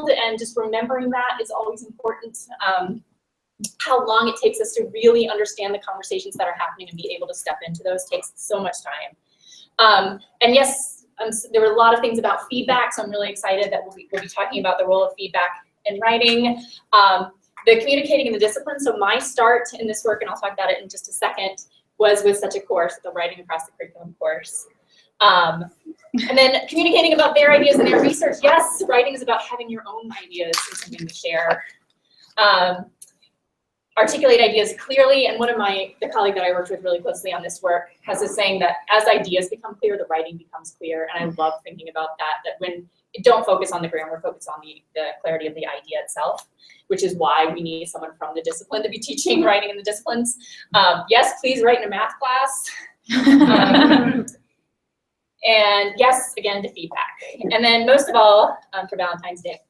and just remembering that is always important. How long it takes us to really understand the conversations that are happening and be able to step into those takes so much time. And yes, there were a lot of things about feedback, so I'm really excited that we'll be talking about the role of feedback in writing. The communicating in the discipline, so my start in this work, and I'll talk about it in just a second, was with such a course, the Writing Across the Curriculum course. And then communicating about their ideas and their research. Yes, writing is about having your own ideas and something to share. Articulate ideas clearly, and the colleague that I worked with really closely on this work has this saying that as ideas become clear, the writing becomes clear, and I love thinking about that when don't focus on the grammar, focus on the clarity of the idea itself, which is why we need someone from the discipline to be teaching writing in the disciplines. Yes, please write in a math class. And yes, again, to feedback. And then most of all, for Valentine's Day,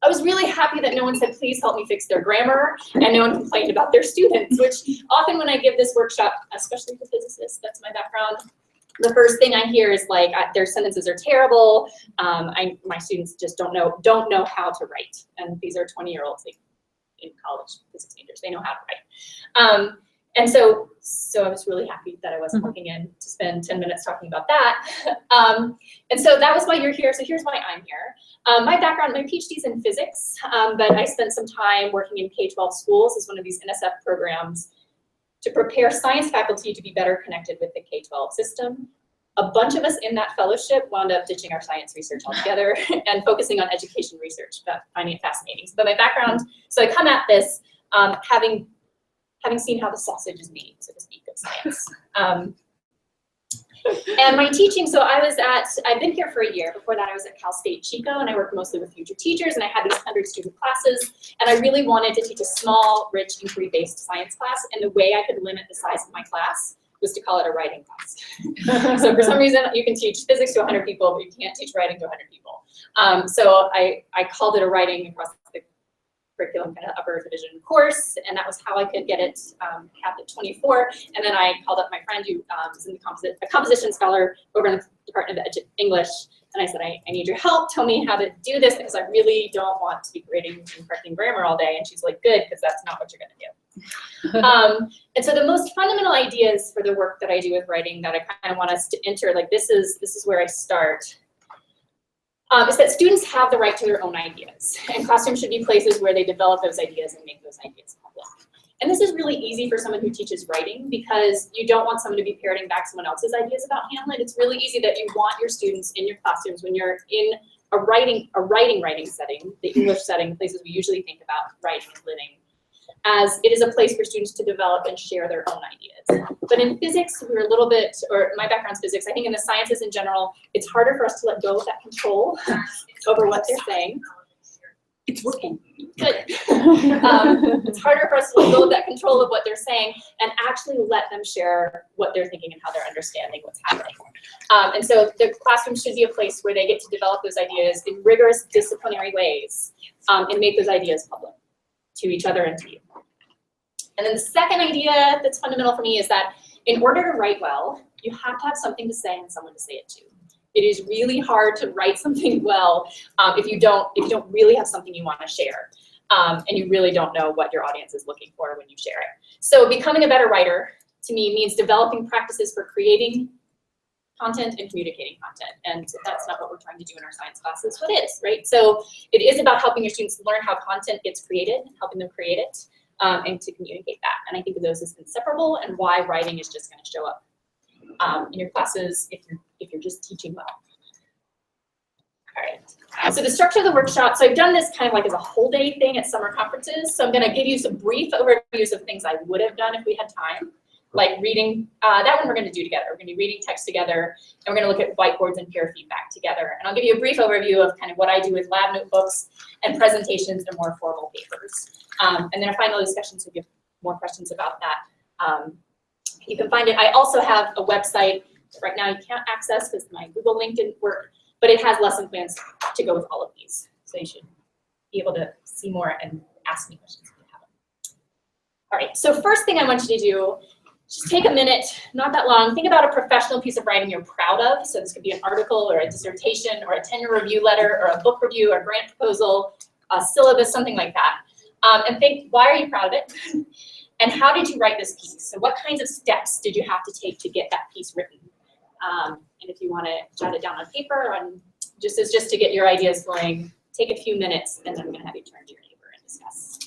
I was really happy that no one said, please help me fix their grammar, and no one complained about their students, which often when I give this workshop, especially for physicists, that's my background, the first thing I hear is like, their sentences are terrible, my students just don't know how to write. And these are 20-year-olds like, in college, physics majors, they know how to write. And so I was really happy that I wasn't looking in to spend 10 minutes talking about that. And so that was why you're here, so here's why I'm here. My background, my PhD's in physics, but I spent some time working in K-12 schools as one of these NSF programs to prepare science faculty to be better connected with the K-12 system. A bunch of us in that fellowship wound up ditching our science research altogether and focusing on education research, but finding it fascinating. So my background, so I come at this having seen how the sausage is made, so to speak, of science. And my teaching, so I've been here for a year. Before that, I was at Cal State Chico, and I worked mostly with future teachers, and I had these 100-student classes, and I really wanted to teach a small, rich, inquiry-based science class, and the way I could limit the size of my class was to call it a writing class. So for some reason, you can teach physics to 100 people, but you can't teach writing to 100 people. So I called it a writing across the curriculum kind of upper division course, and that was how I could get it capped at 24. And then I called up my friend who is in a composition scholar over in the Department of English, and I said, I need your help. Tell me how to do this, because I really don't want to be grading and correcting grammar all day. And she's like, good, because that's not what you're going to do. And so the most fundamental ideas for the work that I do with writing that I kind of want us to enter, like this is where I start, is that students have the right to their own ideas, and classrooms should be places where they develop those ideas and make those ideas public. And this is really easy for someone who teaches writing, because you don't want someone to be parroting back someone else's ideas about Hamlet. It's really easy that you want your students in your classrooms when you're in a writing setting, the English setting, places we usually think about writing and living, as it is a place for students to develop and share their own ideas. But in physics, we're a little bit, or my background's physics, I think in the sciences in general, it's harder for us to let go of that control over what they're saying. It's working. Good. It's harder for us to let go of that control of what they're saying and actually let them share what they're thinking and how they're understanding what's happening. And so the classroom should be a place where they get to develop those ideas in rigorous disciplinary ways and make those ideas public to each other and to you. And then the second idea that's fundamental for me is that in order to write well, you have to have something to say and someone to say it to. It is really hard to write something well if you don't really have something you want to share, and you really don't know what your audience is looking for when you share it. So becoming a better writer, to me, means developing practices for creating content and communicating content. And that's not what we're trying to do in our science classes, but it is, right? So it is about helping your students learn how content gets created, helping them create it, and to communicate that. And I think of those as inseparable, and why writing is just going to show up in your classes if you're just teaching well. All right, so the structure of the workshop, so I've done this kind of like as a whole day thing at summer conferences. So I'm going to give you some brief overviews of things I would have done if we had time, like reading, that one we're going to do together. We're going to be reading text together, and we're going to look at whiteboards and peer feedback together. And I'll give you a brief overview of kind of what I do with lab notebooks and presentations and more formal papers. And then a final discussion, so if you have more questions about that, you can find it. I also have a website that right now you can't access because my Google link didn't work, but it has lesson plans to go with all of these. So you should be able to see more and ask me questions if you have them. All right, so first thing I want you to do Just take a minute, not that long. Think about a professional piece of writing you're proud of. So this could be an article or a dissertation or a tenure review letter or a book review or a grant proposal, a syllabus, something like that. And think, why are you proud of it? And how did you write this piece? So what kinds of steps did you have to take to get that piece written? And if you want to jot it down on paper, and just to get your ideas flowing, take a few minutes, and then I'm going to have you turn to your neighbor and discuss.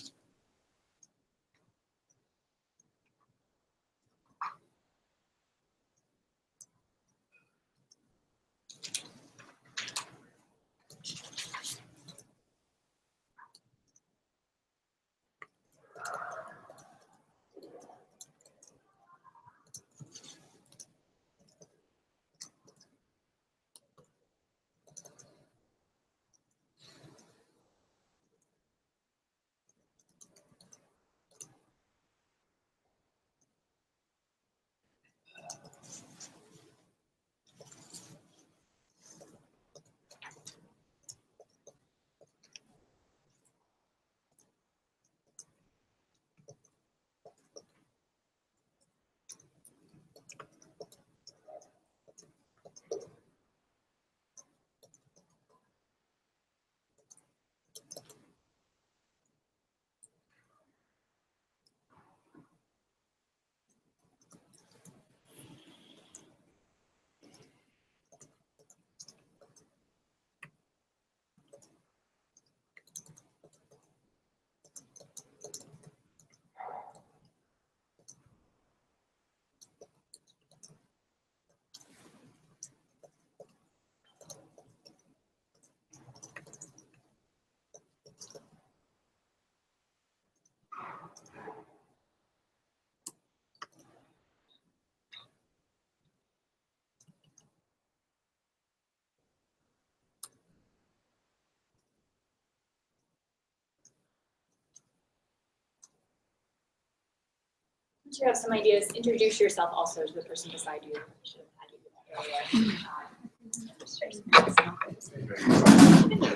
Once you have some ideas, introduce yourself also to the person beside you. Should have had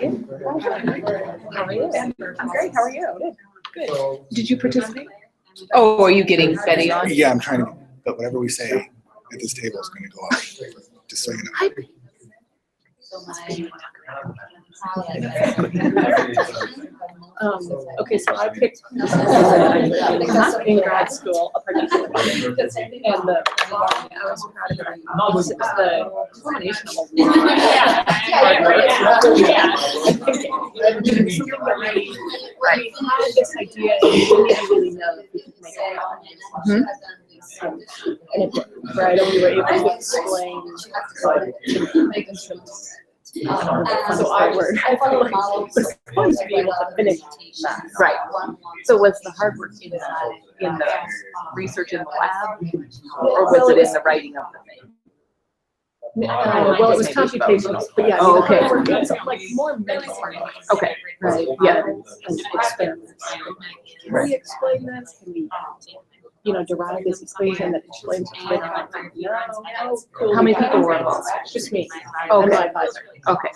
you How are you? I'm great. How are you? Good. Did you participate? Oh, are you getting Betty on? Yeah, I'm trying to, but whatever we say at this table is going to go up, just so you know. Okay, so I picked in grad school a particular and I was proud of it. It was the combination of a lot. Right. This idea, you didn't really know that we could make it happen. And it did, right? And we were able to explain so I feel like we're supposed to be able to finish that. Right. So was the hard work in the research in the lab, or was it in the writing of the thing? Well, it was computational, but yeah. Oh, okay. Like more mental. Okay. Right. Yeah. And experiments. Can we explain this? Can we, derive this equation that explains it? No. Cool. How many people were involved? Just me. Okay. And my advisor. Okay.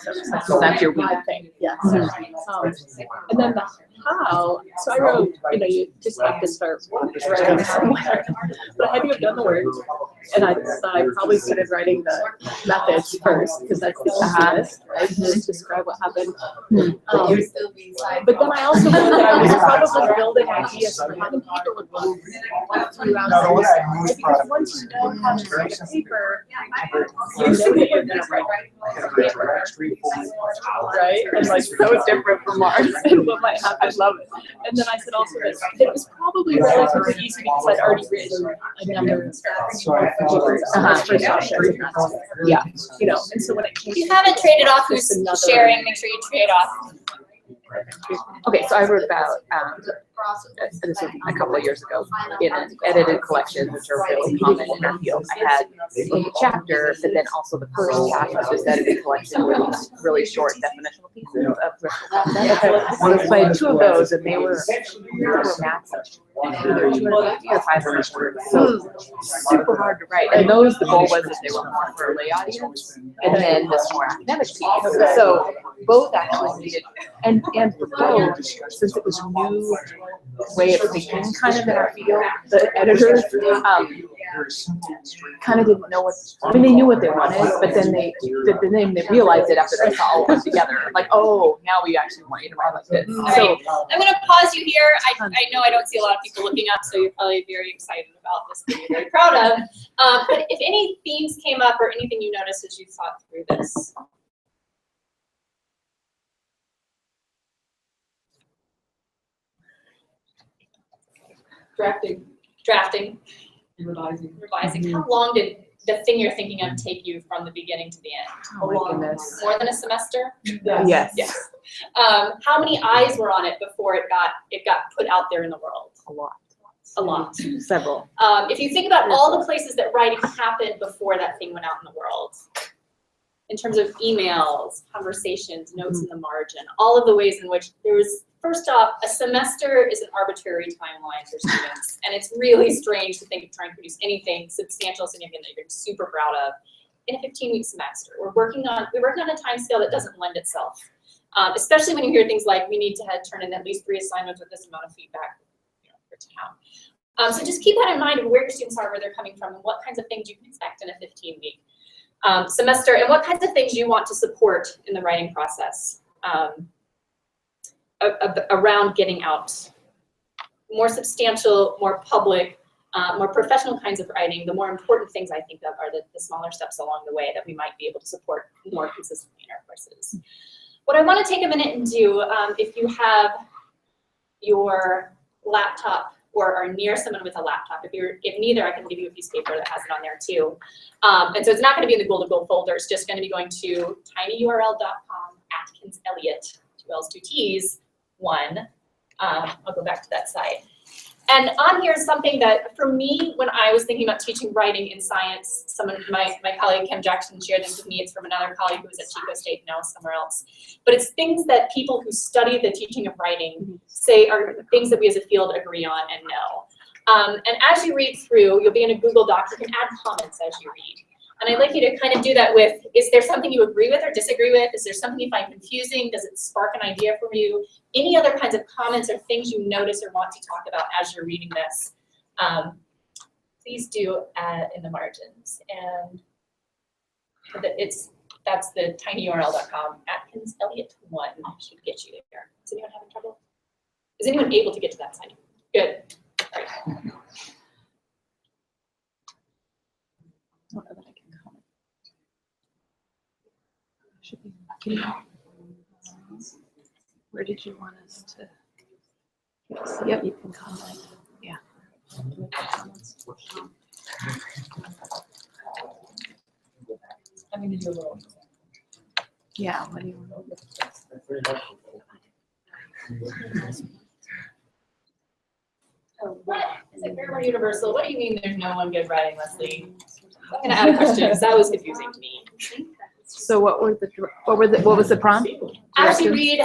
So that's your weird thing. Yes. And then the how. So I wrote, you just have to start writing somewhere. But I had to have done the work. And I probably started writing the methods first because that's the easiest, right? Just describe what happened. But then I also knew that I was probably building ideas for how the people would move throughout the year. Because once you know how to write a paper, you know that you're going to write a paper. Right? And like so different from ours and what might happen. I love it. And then I said also that it was probably relatively easy because I'd already written a number of papers. Yeah. And so when it came, if you haven't traded off who's sharing, make sure you trade off. Okay, so I wrote about this was a couple of years ago in an edited collection, which are really common in our field. I had like a chapter, but then also the first half of this edited collection was really short definitional pieces of so I had two of those, and they were massive. Either 250 or 500 words. So super hard to write. And those, the goal was that they were more for a lay audience, and then this more academic piece. So both actually needed, and for both, since it was a new way of thinking kind of in our field, the editors kind of didn't know what, I mean, they knew what they wanted, but then they realized it after they saw all of them together. Like, oh, now we actually want you to ride like this. All So, right, I'm gonna pause you here. I know I don't see a lot of people looking up, so you're probably very excited about this that you're very proud of. But if any themes came up or anything you noticed as you thought through this. Drafting. Revising. How long did the thing you're thinking of take you from the beginning to the end? oh my goodness. More than a semester? Yes. Yes. How many eyes were on it before it got put out there in the world? A lot. A lot. Several. If you think about all the places that writing happened before that thing went out in the world, in terms of emails, conversations, notes in the margin, all of the ways in which there was, first off, a semester is an arbitrary timeline for students, and it's really strange to think of trying to produce anything substantial, significant that you're super proud of in a 15-week semester. We're working on a time scale that doesn't lend itself, especially when you hear things like we need to turn in at least 3 assignments with this amount of feedback for it to count. So just keep that in mind of where your students are, where they're coming from, and what kinds of things you can expect in a 15-week semester, and what kinds of things you want to support in the writing process around getting out. More substantial, more public, more professional kinds of writing, the more important things I think of are the smaller steps along the way that we might be able to support more consistently in our courses. What I want to take a minute and do, if you have your laptop or are near someone with a laptop, if neither, I can give you a piece of paper that has it on there too. And so it's not going to be in the Google folder, it's just going to be going to tinyurl.com, Atkins Elliot, 2 L's, 2 T's, 1. I'll go back to that site. And on here is something that, for me, when I was thinking about teaching writing in science, my colleague Kim Jackson shared this with me. It's from another colleague who was at Chico State, now somewhere else. But it's things that people who study the teaching of writing say are things that we as a field agree on and know. And as you read through, you'll be in a Google Doc. You can add comments as you read. And I'd like you to kind of do that with, is there something you agree with or disagree with? Is there something you find confusing? Does it spark an idea for you? Any other kinds of comments or things you notice or want to talk about as you're reading this, please do in the margins. And that's the tinyurl.com, Atkins Elliot 1 should get you there. Is anyone having trouble? Is anyone able to get to that site? Good. All right. I don't know that I can comment. Should be. Where did you want us to? Yes. Yep, you can comment. Yeah. I'm going to do a little. Yeah. What do you want? What is it grammar universal? What do you mean there's no one good writing, Leslie? I'm going to add a question because that was confusing to me. So what was the prompt? As you read,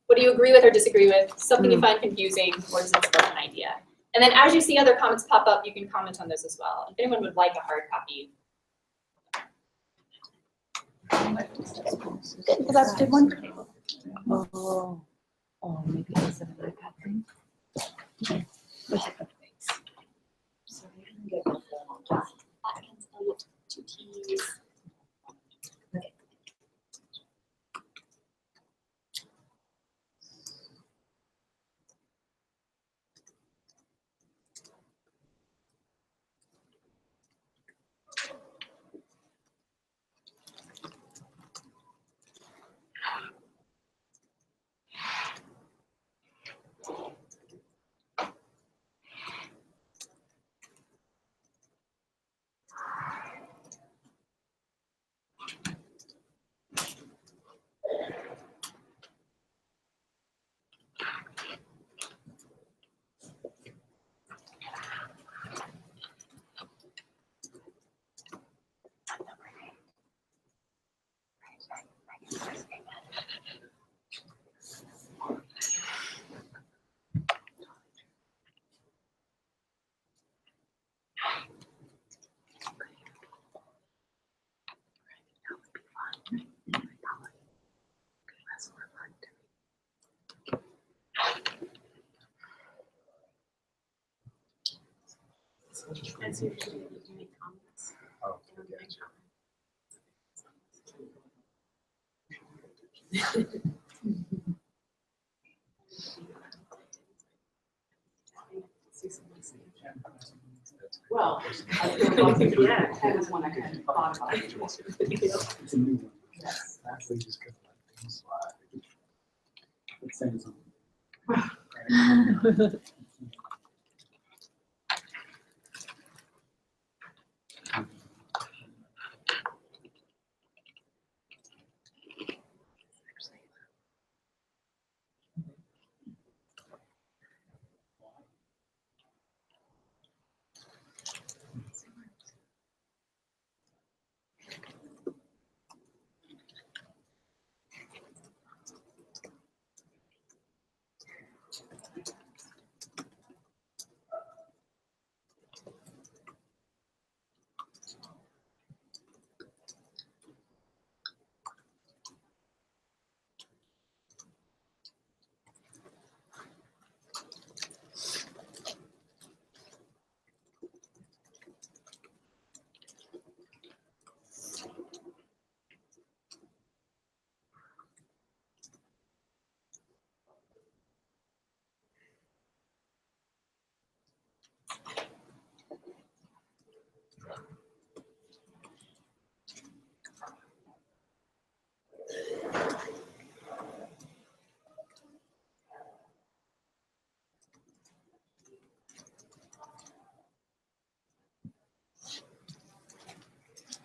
what do you agree with or disagree with? Something you find confusing, or does it spark an idea? And then as you see other comments pop up, you can comment on those as well. If anyone would like a hard copy. That's a good one. Oh, maybe it's an iPad thing. What's it? So you can get Atkins Elliot 2 T's. Okay. And so you make comments. Oh, Well, I feel like that is one I hadn't thought about. It's a new one. Yes. That's like just kind of let things slide. It's saying something.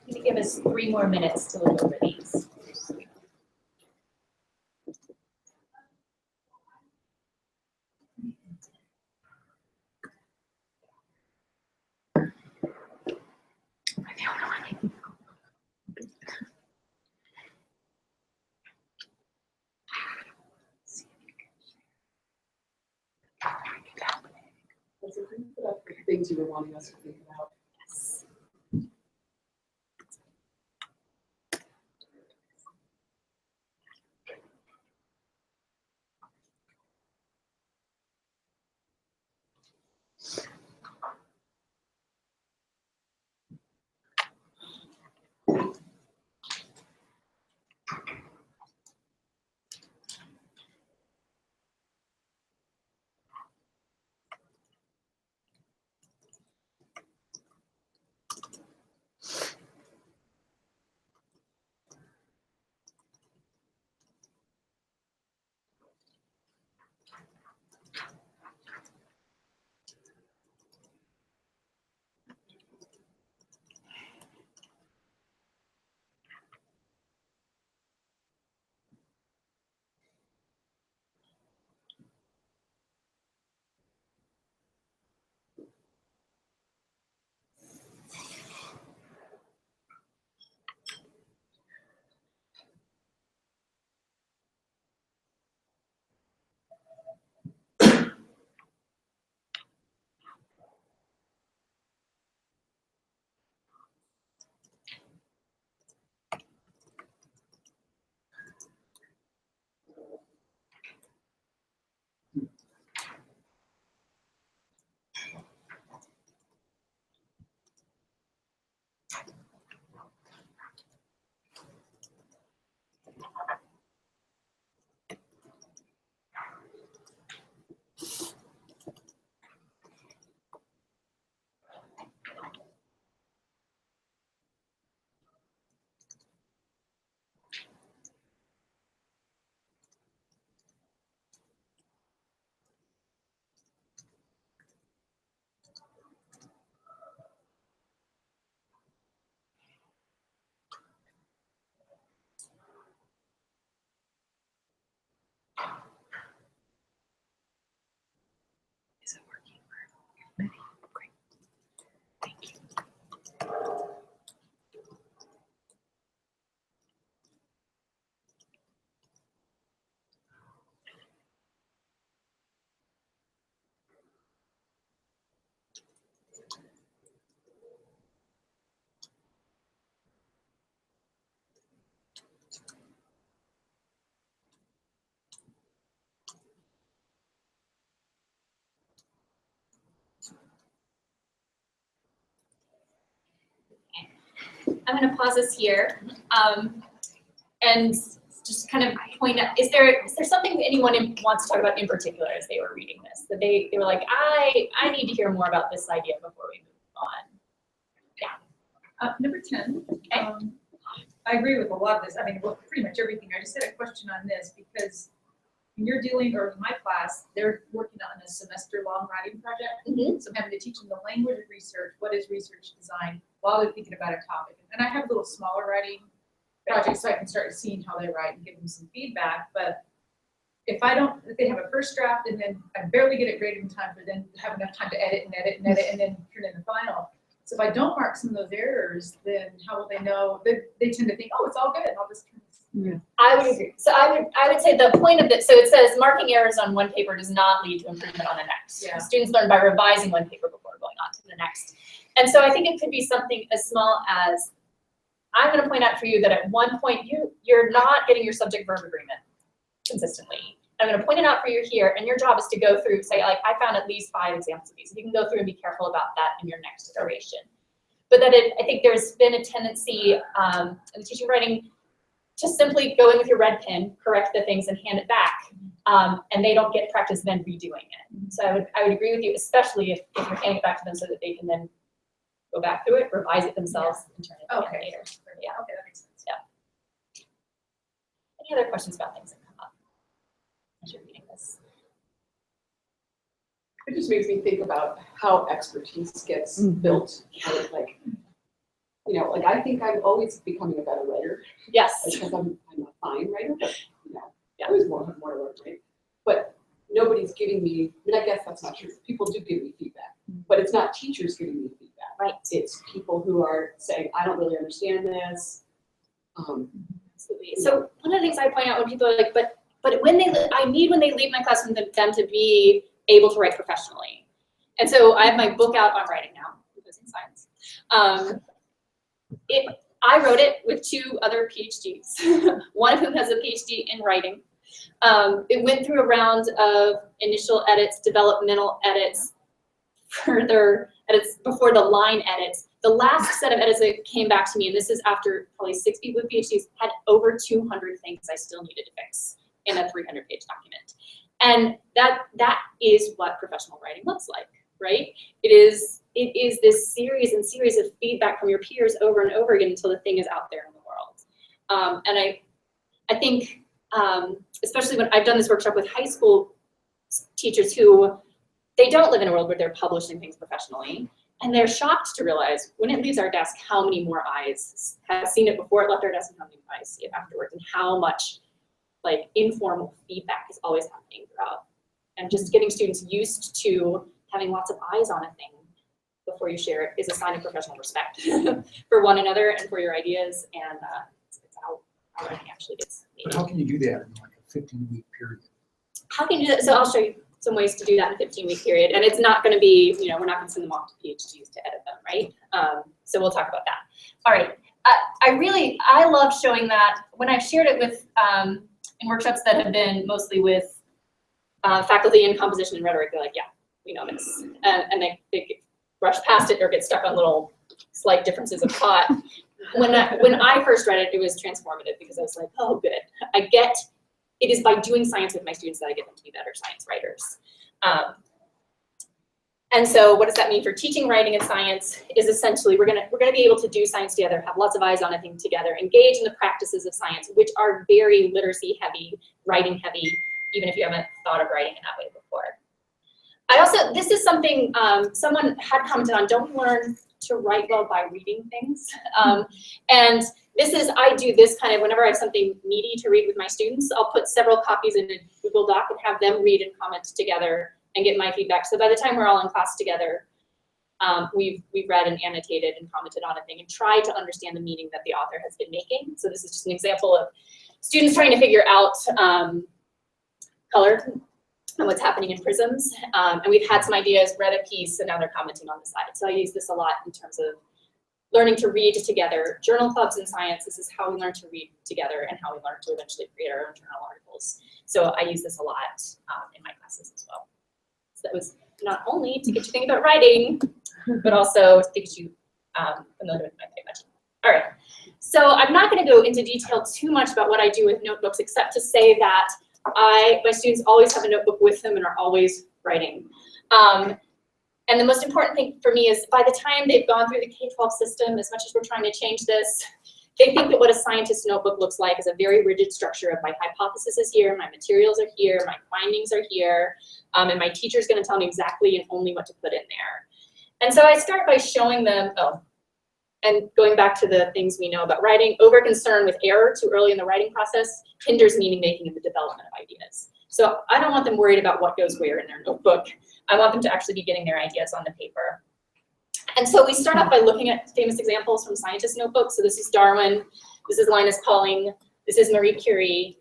You can give us 3 more minutes to look over these. Was it put up the things you were wanting us to think about? Yes. I'm gonna pause this here, and just kind of point out, is there something that anyone wants to talk about in particular as they were reading this? That they were like, I need to hear more about this idea before we move on. Number 10, I agree with a lot of this. I mean, well, pretty much everything. I just had a question on this because when you're dealing, or in my class, they're working on a semester-long writing project. So I'm having to teach them the language of research, what is research design, while they're thinking about a topic. And I have little smaller writing projects so I can start seeing how they write and give them some feedback. But if they have a first draft and then I barely get it graded in time for them to have enough time to edit and edit and edit and then turn in the final. So if I don't mark some of those errors, then how will they know? They tend to think, oh, it's all good, and I'll just turn this. Yeah. I would agree. So I would say the point of it, so it says marking errors on one paper does not lead to improvement on the next. Yeah. Students learn by revising one paper before going on to the next. And so I think it could be something as small as, I'm going to point out for you that at one point you're not getting your subject-verb agreement consistently. I'm going to point it out for you here, and your job is to go through, say, like, I found at least 5 examples of these. You can go through and be careful about that in your next iteration. But that I think there's been a tendency in the teaching writing to simply go in with your red pen, correct the things, and hand it back, and they don't get practice then redoing it. So I would agree with you, especially if you're handing it back to them so that they can then go back through it, revise it themselves, and turn it in later. Yeah. Okay, that makes sense. Yeah. Any other questions about things that come up as you're reading this? It just makes me think about how expertise gets built. Like, you know, like I think I'm always becoming a better writer Yes. because I'm a fine writer, but you know, I always have more to learn, right? But nobody's giving me, I mean, I guess that's not true. People do give me feedback, but it's not teachers giving me feedback. Right. It's people who are saying, I don't really understand this. Absolutely. So one of the things I point out when people are like, but when I need when they leave my classroom them to be able to write professionally. And so I have my book out on writing now, because in science. I wrote it with 2 other PhDs, one of whom has a PhD in writing. It went through a round of initial edits, developmental edits, further edits before the line edits. The last set of edits that came back to me, and this is after probably 6 people with PhDs, had over 200 things I still needed to fix in a 300-page document. And that is what professional writing looks like, right? It is this series and series of feedback from your peers over and over again until the thing is out there in the world. And I think, especially when I've done this workshop with high school teachers who, they don't live in a world where they're publishing things professionally, and they're shocked to realize when it leaves our desk how many more eyes have seen it before it left our desk and how many eyes see it afterwards, and how much like informal feedback is always happening throughout. And just getting students used to having lots of eyes on a thing before you share it is a sign of professional respect for one another and for your ideas, and it's how writing actually gets made. But how can you do that in like a 15-week period? How can you do that? So I'll show you some ways to do that in a 15-week period, and it's not going to be, you know, we're not going to send them off to PhDs to edit them, right? So we'll talk about that. All right. I love showing that when I've shared it with in workshops that have been mostly with faculty in composition and rhetoric. They're like, yeah, we know this, and they rush past it or get stuck on little slight differences of thought. When I first read it, it was transformative because I was like, oh, good. I get it is by doing science with my students that I get them to be better science writers. And so what does that mean for teaching writing and science is essentially we're gonna be able to do science together, have lots of eyes on a thing together, engage in the practices of science, which are very literacy heavy, writing heavy, even if you haven't thought of writing in that way before. This is something someone had commented on, don't learn to write well by reading things. And I do this kind of, whenever I have something meaty to read with my students, I'll put several copies in a Google Doc and have them read and comment together and get my feedback. So by the time we're all in class together, we've read and annotated and commented on a thing and tried to understand the meaning that the author has been making. So this is just an example of students trying to figure out color and what's happening in prisms. And we've had some ideas, read a piece, and now they're commenting on the side. So I use this a lot in terms of learning to read together. Journal clubs in science, this is how we learn to read together and how we learn to eventually create our own journal articles. So I use this a lot in my classes as well. So that was not only to get you thinking about writing, but also to get you familiar with my image. All right. So I'm not going to go into detail too much about what I do with notebooks, except to say that my students always have a notebook with them and are always writing. And the most important thing for me is by the time they've gone through the K-12 system, as much as we're trying to change this, they think that what a scientist's notebook looks like is a very rigid structure of my hypothesis is here, my materials are here, my findings are here, and my teacher's going to tell me exactly and only what to put in there. And so I start by showing them, and going back to the things we know about writing, over-concern with error too early in the writing process hinders meaning-making and the development of ideas. So I don't want them worried about what goes where in their notebook. I want them to actually be getting their ideas on the paper. And so we start off by looking at famous examples from scientists' notebooks. So this is Darwin, this is Linus Pauling, this is Marie Curie,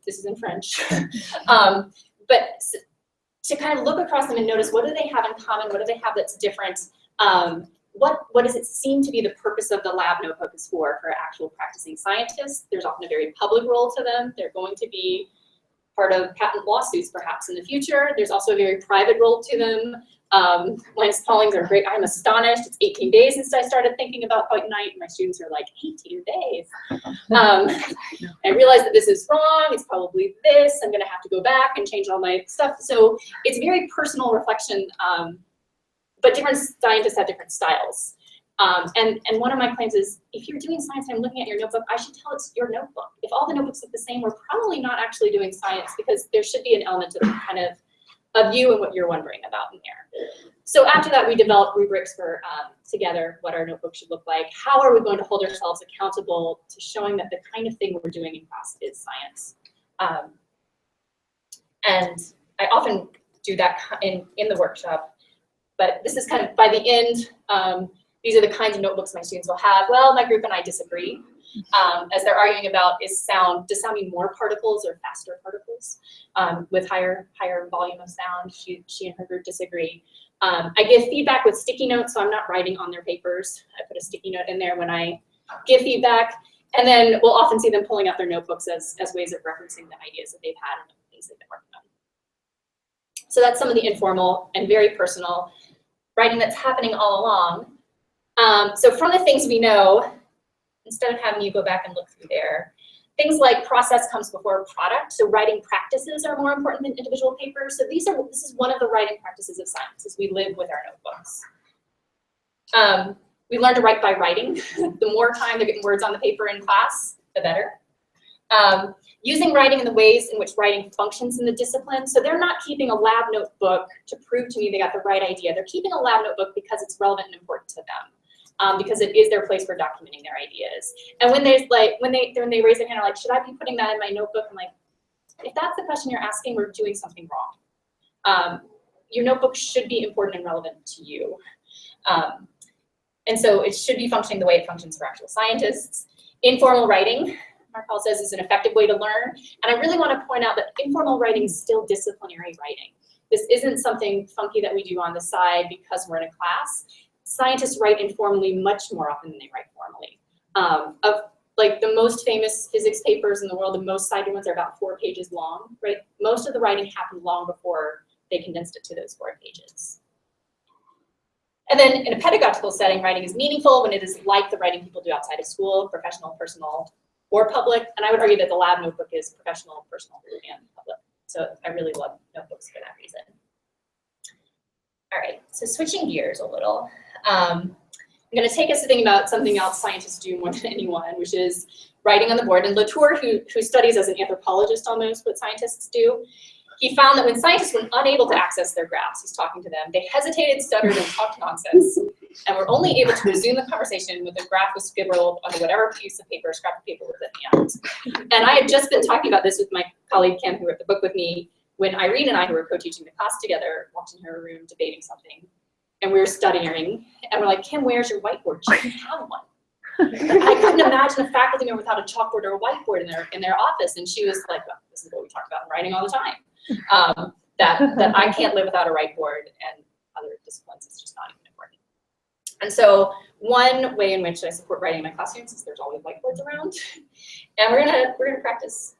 this is in French. But to kind of look across them and notice what do they have in common, what do they have that's different, what does it seem to be the purpose of the lab notebook is for actual practicing scientists. There's often a very public role to them. They're going to be part of patent lawsuits perhaps in the future. There's also a very private role to them. Linus Pauling's are great. I'm astonished. It's 18 days since I started thinking about White Knight, and my students are like, 18 days. I realized that this is wrong. It's probably this. I'm going to have to go back and change all my stuff. So it's very personal reflection, but different scientists have different styles. And one of my claims is, if you're doing science and I'm looking at your notebook, I should tell it's your notebook. If all the notebooks look the same, we're probably not actually doing science, because there should be an element to the kind of you and what you're wondering about in there. So after that, we developed rubrics for together what our notebook should look like. How are we going to hold ourselves accountable to showing that the kind of thing we're doing in class is science? And I often do that in the workshop, but this is kind of by the end, these are the kinds of notebooks my students will have. Well, my group and I disagree. As they're arguing about does sound mean more particles or faster particles with higher volume of sound? She and her group disagree. I give feedback with sticky notes, so I'm not writing on their papers. I put a sticky note in there when I give feedback, and then we'll often see them pulling out their notebooks as ways of referencing the ideas that they've had and the things they've been working on. So that's some of the informal and very personal writing that's happening all along. So from the things we know, instead of having you go back and look through there, things like process comes before product. So writing practices are more important than individual papers. So this is one of the writing practices of science, is we live with our notebooks. We learn to write by writing. The more time they're getting words on the paper in class, the better. Using writing in the ways in which writing functions in the discipline. So they're not keeping a lab notebook to prove to me they got the right idea. They're keeping a lab notebook because it's relevant and important to them, because it is their place for documenting their ideas. And when they raise their hand, are like, should I be putting that in my notebook? I'm like, if that's the question you're asking, we're doing something wrong. Your notebook should be important and relevant to you. And so it should be functioning the way it functions for actual scientists. Informal writing, Mark says, is an effective way to learn. And I really want to point out that informal writing is still disciplinary writing. This isn't something funky that we do on the side because we're in a class. Scientists write informally much more often than they write formally. Of like the most famous physics papers in the world, the most cited ones are about 4 pages long, right? Most of the writing happened long before they condensed it to those 4 pages. And then in a pedagogical setting, writing is meaningful when it is like the writing people do outside of school, professional, personal, or public. And I would argue that the lab notebook is professional, personal, and public. So I really love notebooks for that reason. All right, so switching gears a little. I'm going to take us to think about something else scientists do more than anyone, which is writing on the board. And Latour, who studies as an anthropologist almost what scientists do, he found that when scientists were unable to access their graphs, he's talking to them, they hesitated, stuttered, and talked nonsense, and were only able to resume the conversation when the graph was scribbled onto whatever piece of paper, scrap of paper was at hand. And I had just been talking about this with my colleague Kim, who wrote the book with me, when Irene and I, who were co-teaching the class together, walked in her room debating something. And we were studying, and we're like, Kim, where's your whiteboard? She didn't have one. I couldn't imagine a faculty member without a chalkboard or a whiteboard in their office. And she was like, well, this is what we talk about in writing all the time. That I can't live without a whiteboard, and other disciplines, it's just not even important. And so one way in which I support writing in my class students is there's always whiteboards around. And we're gonna practice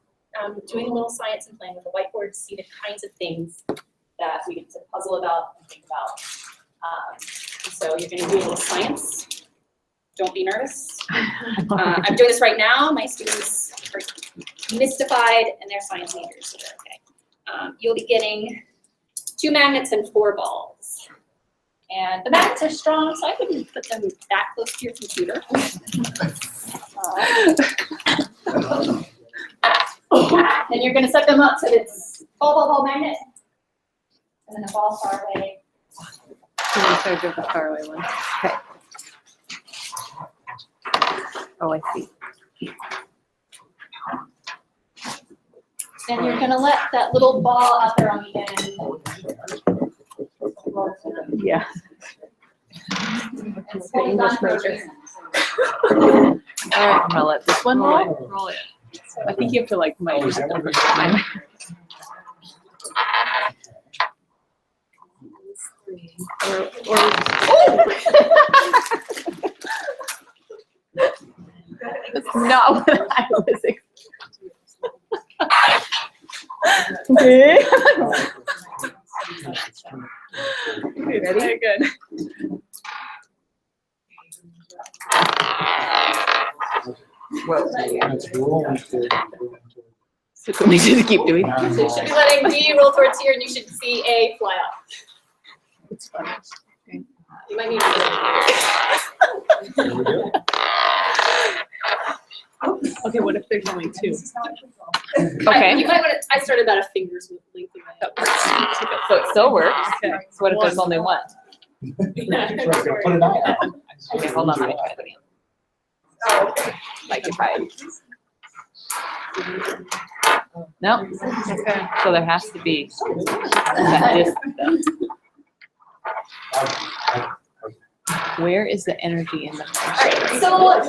doing a little science and playing with a whiteboard to see the kinds of things that we get to puzzle about and think about. So you're going to do a little science. don't be nervous. I'm doing this right now. My students are mystified and they're science majors, so they're okay. You'll be getting 2 magnets and 4 balls. And the magnets are strong, so I wouldn't put them that close to your computer. And you're gonna set them up so it's ball magnet. And then a ball far away. Can you start with the far away one? Okay. Oh, I see. And you're gonna let that little ball out there on the end. Yeah. The English major. All right, I'm gonna let this one roll. Roll it. I think you have to like mic it the first time. That's not what I was expecting. Okay. Ready? Good. Whoa. So we just keep doing it. So you should be letting D roll towards here, and you should see A fly off. It's fun. You might need to. Okay, what if there's only 2? Okay. You might want to. I started about a finger's length away. So it still works. Okay. So what if there's only 1? Put an eye out. Okay, hold on, let me try it again. Like if I. No. Okay. So there has to be that distance. Where is the energy in the Alright, so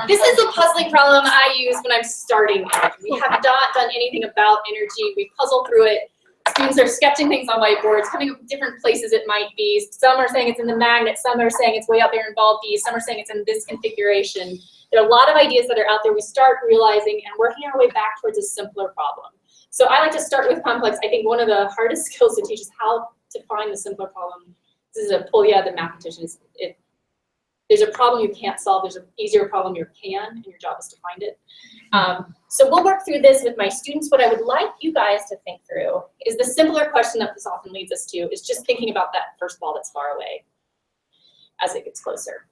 this is a puzzling problem I use when I'm starting energy. We have not done anything about energy. We puzzle through it. Students are sketching things on whiteboards, coming up with different places it might be. Some are saying it's in the magnet, some are saying it's way out there in ball B, some are saying it's in this configuration. There are a lot of ideas that are out there. We start realizing and working our way back towards a simpler problem. So I like to start with complex. I think one of the hardest skills to teach is how to find the simpler problem. This is a pull you out of the mathematician. If there's a problem you can't solve, there's an easier problem you can, and your job is to find it. So we'll work through this with my students. What I would like you guys to think through is the simpler question that this often leads us to is just thinking about that first ball that's far away as it gets closer.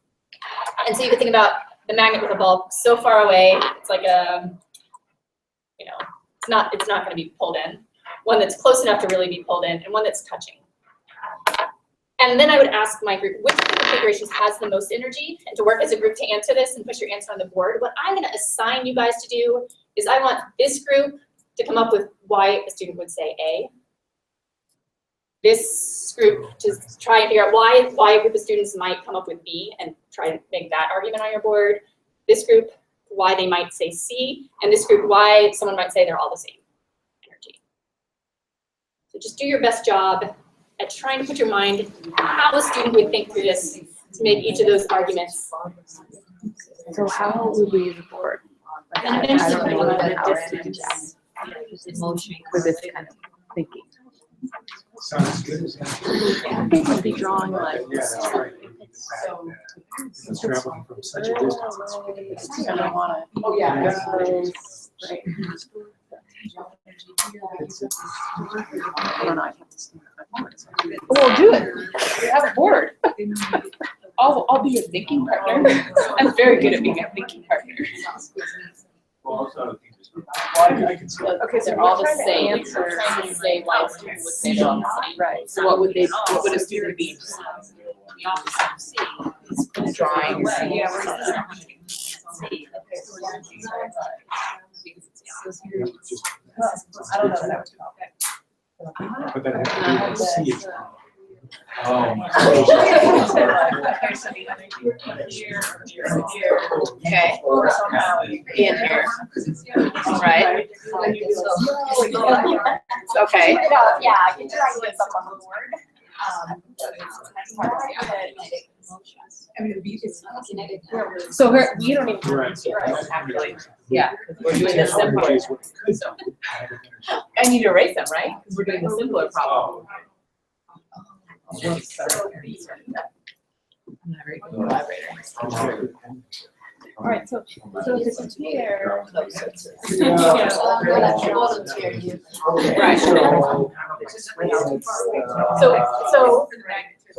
And so you can think about the magnet with a ball so far away, it's like a, you know, it's not going to be pulled in. One that's close enough to really be pulled in, and one that's touching. And then I would ask my group, which of the configurations has the most energy? And to work as a group to answer this and put your answer on the board, what I'm going to assign you guys to do is I want this group to come up with why a student would say A. This group to try and figure out why a group of students might come up with B and try to make that argument on your board. This group, why they might say C. And this group, why someone might say they're all the same energy. So just do your best job at trying to put your mind how a student would think through this to make each of those arguments. So how would we use the board? Like, And I eventually don't know bring what in the distance for this kind of thinking. Sounds good. I think we'd be drawing like. It's traveling from such a distance. I don't wanna. Oh, yeah. Right. I don't know. Well, do it. We have a board. I'll be your thinking partner. I'm very good at being a thinking partner. Okay, so they're all the same. So we're trying to say why a student would say they're all the same. Right. So what would a student be? Drawing. Yeah, I don't know that I would call that. But then I have to see it. Okay. In here. Right. Okay. Yeah, get your ideas up on the board. So we don't even actually. Yeah, we're doing the simpler. So I need to erase them, right? Because we're doing the simpler problem. All right, so this is here. Volunteer youth. Right. So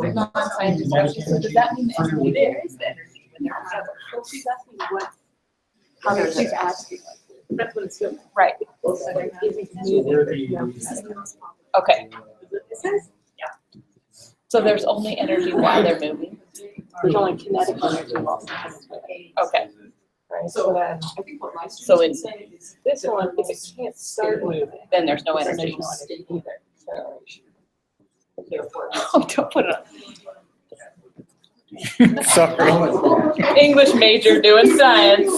non-scientific, so does that mean that there is the energy when they're together? Well, she's asking what, she's asking. That's what it's doing. Right. Okay. So there's only energy while they're moving? There's only kinetic energy while something's moving. Okay. Right, so then I think what my So in- students say is. this one, if it can't start moving, Then there's no then energy. there's no energy either, so. Therefore. Oh, don't put it on. Sorry. English major doing science.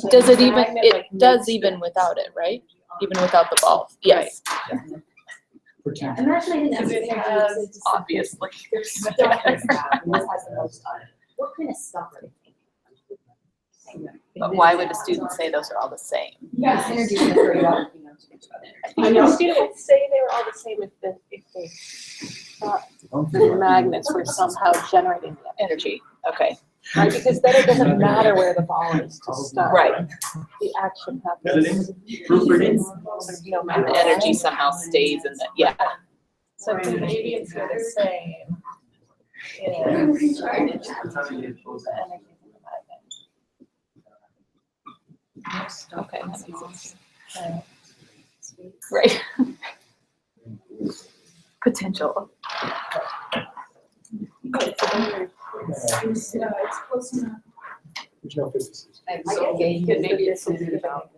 Does it even, it does even without it, right? Even without the ball? Yes. Imagine Obviously. what kind of stuff are they thinking? But why would a student say those are all the same? Yes. Energy is very well, you know, to each other. I know, student would say they were all the same if they thought the magnets were somehow generating the Energy, okay. right? Because then it doesn't matter where the ball is to start. Right. The action happens. No And matter. the energy somehow stays in the, yeah. So maybe it's the same. Okay, that makes sense. Right. Potential. It's close enough. There's no physicists. Maybe it's something about.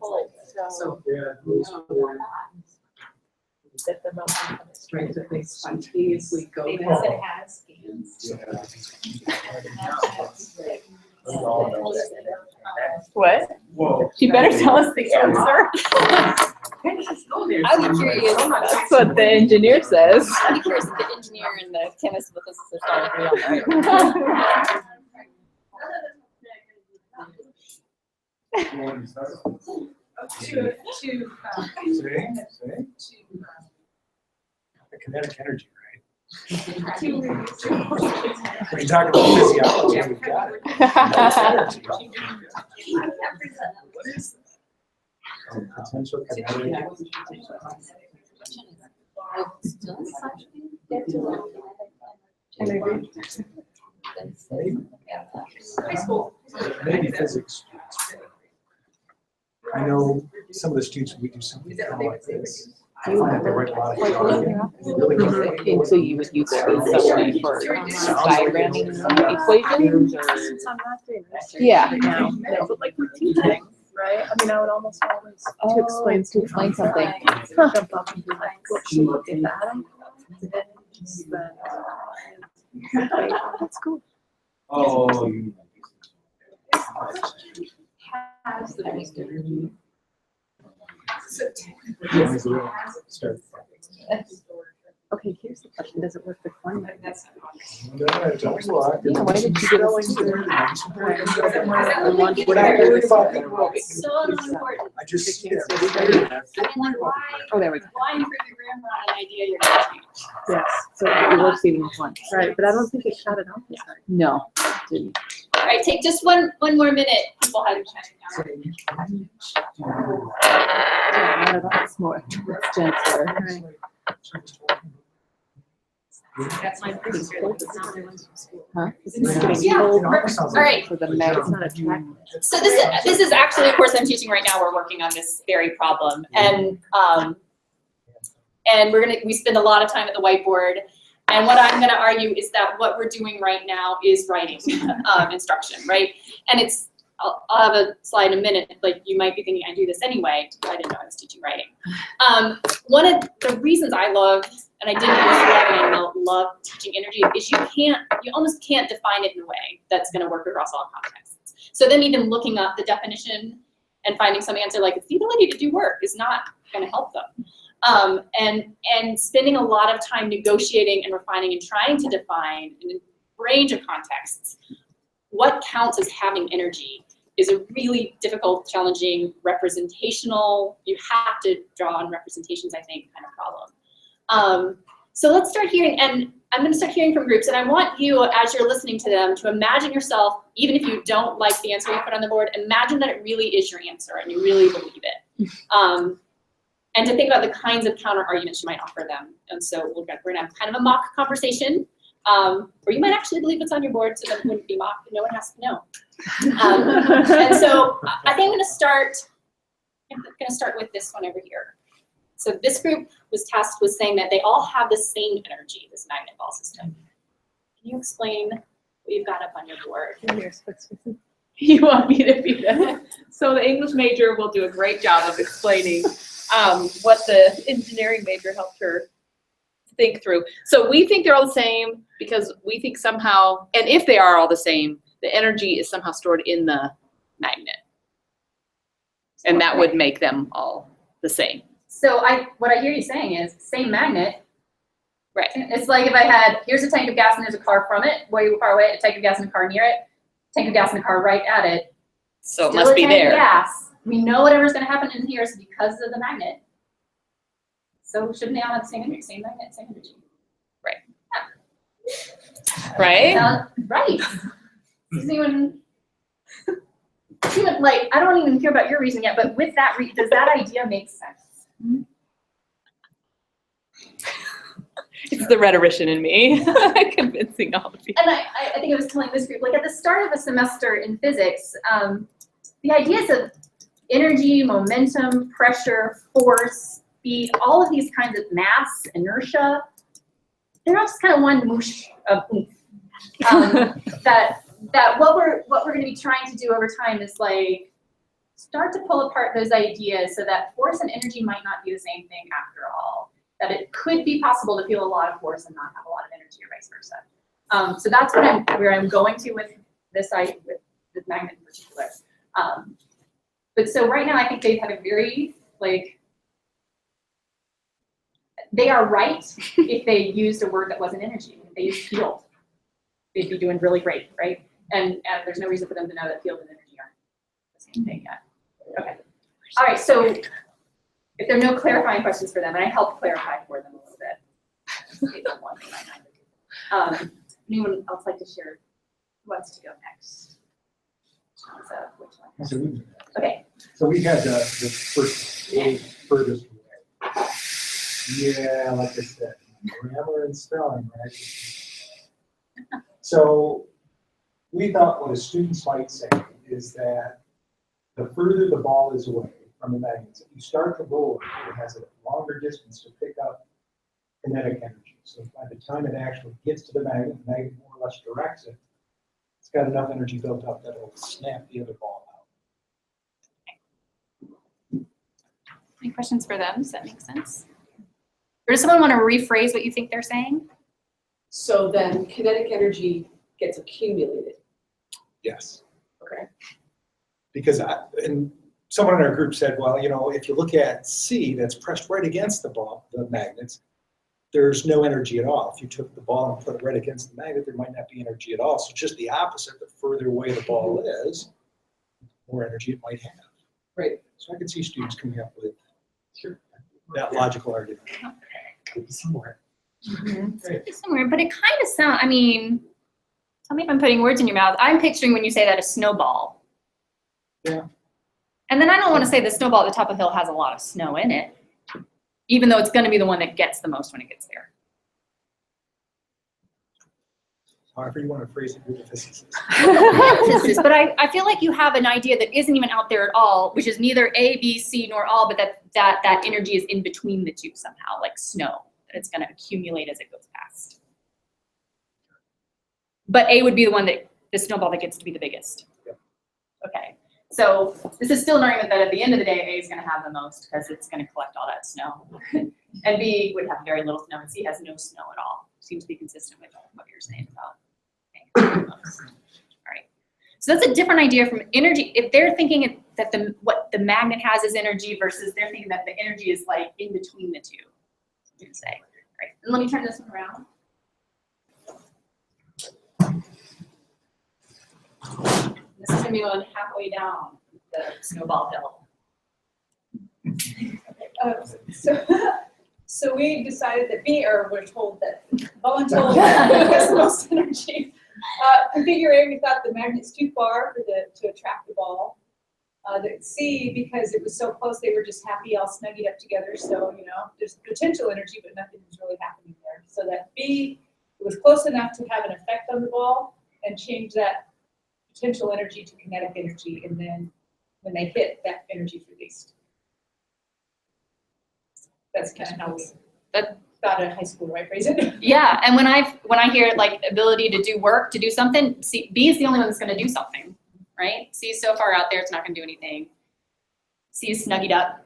So that the momentum is Right, that they spontaneously go. It has scans. What? Whoa. You better tell us the answer. I'm curious. That's what the engineer says. I'm curious if the engineer and the chemist and the physicist all agree on that. The kinetic energy, right? When you talk about physiology, we've got it. That's energy. What is that? Potential kinetic. High school. Maybe physics. I know some of the students, we do something kind of like this. I find they write a lot of really good. And so you would use it as somebody for diagramming equations or? Since I'm not doing research Yeah. right now, no, but like with teaching, right? I mean, I would almost always to explain something. Jump up and be like, look, she looked at the atom. That's cool. Oh. you- Has the most energy. Start. Okay, here's the question, does it work for climate? No, don't walk. Yeah, why did you get Going us through- When I really thought that So important. I just see it. I mean, like, why, Oh, there we go. why improve your grammar on an idea you're gonna change? Yes, so it works even once. Right, but I don't think it shut it off yet. No. All right, take just one more minute. People have to check it out. Yeah, not at all. It's more, it's gentler. Right. That's my pretty sure that's not the ones from school. Huh? Yeah, perfect. All right. For the mag, it's not attractive. So this is actually a course I'm teaching right now. We're working on this very problem, and we spend a lot of time at the whiteboard. And what I'm going to argue is that what we're doing right now is writing instruction, right? And it's I'll have a slide in a minute. Like, you might be thinking I do this anyway. I didn't know I was teaching writing. One of the reasons I love, and I didn't used to love, and I love teaching energy, is you almost can't define it in a way that's going to work across all contexts. So then even looking up the definition and finding some answer like it's the ability to do work is not going to help them. And spending a lot of time negotiating and refining and trying to define in a range of contexts what counts as having energy is a really difficult, challenging, representational, you have to draw on representations, I think, kind of problem. So let's start hearing, and I'm going to start hearing from groups, and I want you, as you're listening to them, to imagine yourself, even if you don't like the answer you put on the board, imagine that it really is your answer and you really believe it. And to think about the kinds of counter arguments you might offer them. And so we're gonna have kind of a mock conversation, or you might actually believe what's on your board, so that it wouldn't be mocked, no one has to know. And so I think I'm gonna start with this one over here. So this group was tasked with saying that they all have the same energy, this magnet ball system. Can you explain what you've got up on your board? You want me to be that? So the English major will do a great job of explaining what the engineering major helped her think through. So we think they're all the same because we think somehow, and if they are all the same, the energy is somehow stored in the magnet. And that would make them all the same. So what I hear you saying is, same magnet. Right. It's like if I had, here's a tank of gas and there's a car from it, way far away, a tank of gas and a car near it, tank of gas and a car right at it. So it Still must a be tank of there. gas. We know whatever's going to happen in here is because of the magnet. So shouldn't they all have the same energy, same magnet, same energy? Right. Right? Right. Does anyone, like, I don't even hear about your reason yet, but with that, does that idea make sense? It's the rhetorician in me convincing all of you. And I think I was telling this group, like at the start of a semester in physics, the ideas of energy, momentum, pressure, force, speed, all of these kinds of mass, inertia, they're not just kind of one whoosh of oomph. That what we're going to be trying to do over time is like start to pull apart those ideas so that force and energy might not be the same thing after all. That it could be possible to feel a lot of force and not have a lot of energy, or vice versa. So that's where I'm going to with this magnet in particular. But so right now, I think they have a very they are right if they used a word that wasn't energy. If they used field, they'd be doing really great, right? And there's no reason for them to know that field and energy aren't the same thing yet. Okay. All right. So if there are no clarifying questions for them, and I helped clarify for them a little bit. Anyone else like to share? Who wants to go next? So, which one? Okay. So we had the first A furthest away. Yeah, like I said, grammar and spelling, right? So we thought what the students might say is that the further the ball is away from the magnets, if you start to roll it, it has a longer distance to pick up kinetic energy. So by the time it actually gets to the magnet more or less directs it, it's got enough energy built up that it'll snap the other ball out. Any questions for them? Does that make sense? Or does someone want to rephrase what you think they're saying? So then kinetic energy gets accumulated. Yes. Okay. Because someone in our group said, well, if you look at C that's pressed right against the magnets, there's no energy at all. If you took the ball and put it right against the magnet, there might not be energy at all. So just the opposite, the further away the ball is, the more energy it might have. Right. So I could see students coming up with that logical argument. Could be somewhere. Somewhere, but it kind of sounds, tell me if I'm putting words in your mouth. I'm picturing when you say that a snowball. Yeah. And then I don't want to say the snowball at the top of the hill has a lot of snow in it, even though it's going to be the one that gets the most when it gets there. However you want to phrase it, you're the physicist. But I feel like you have an idea that isn't even out there at all, which is neither A, B, C, nor all, but that energy is in between the two somehow, like snow, that it's going to accumulate as it goes past. But A would be the snowball that gets to be the biggest. Yep. Okay. So this is still an argument that at the end of the day, A is going to have the most because it's going to collect all that snow. And B would have very little snow, and C has no snow at all. Seems to be consistent with what you're saying about A. All right. So that's a different idea from energy. If they're thinking that what the magnet has is energy versus they're thinking that the energy is like in between the two. I'm going to say. All right. And let me turn this one around. This is gonna be going halfway down the snowball hill. So we decided that we're told that voluntold has the most energy. Configure A, we thought the magnet's too far to attract the ball. The C, because it was so close, they were just happy, all snuggied up together. So, there's potential energy, but nothing was really happening there. So that B, it was close enough to have an effect on the ball and change that potential energy to kinetic energy. And then when they hit, that energy is released. That's kind of how we thought in high school, right, Fraser? Yeah, and when I hear like ability to do work, to do something, B is the only one that's gonna do something, right? C is so far out there, it's not gonna do anything. C is snuggied up,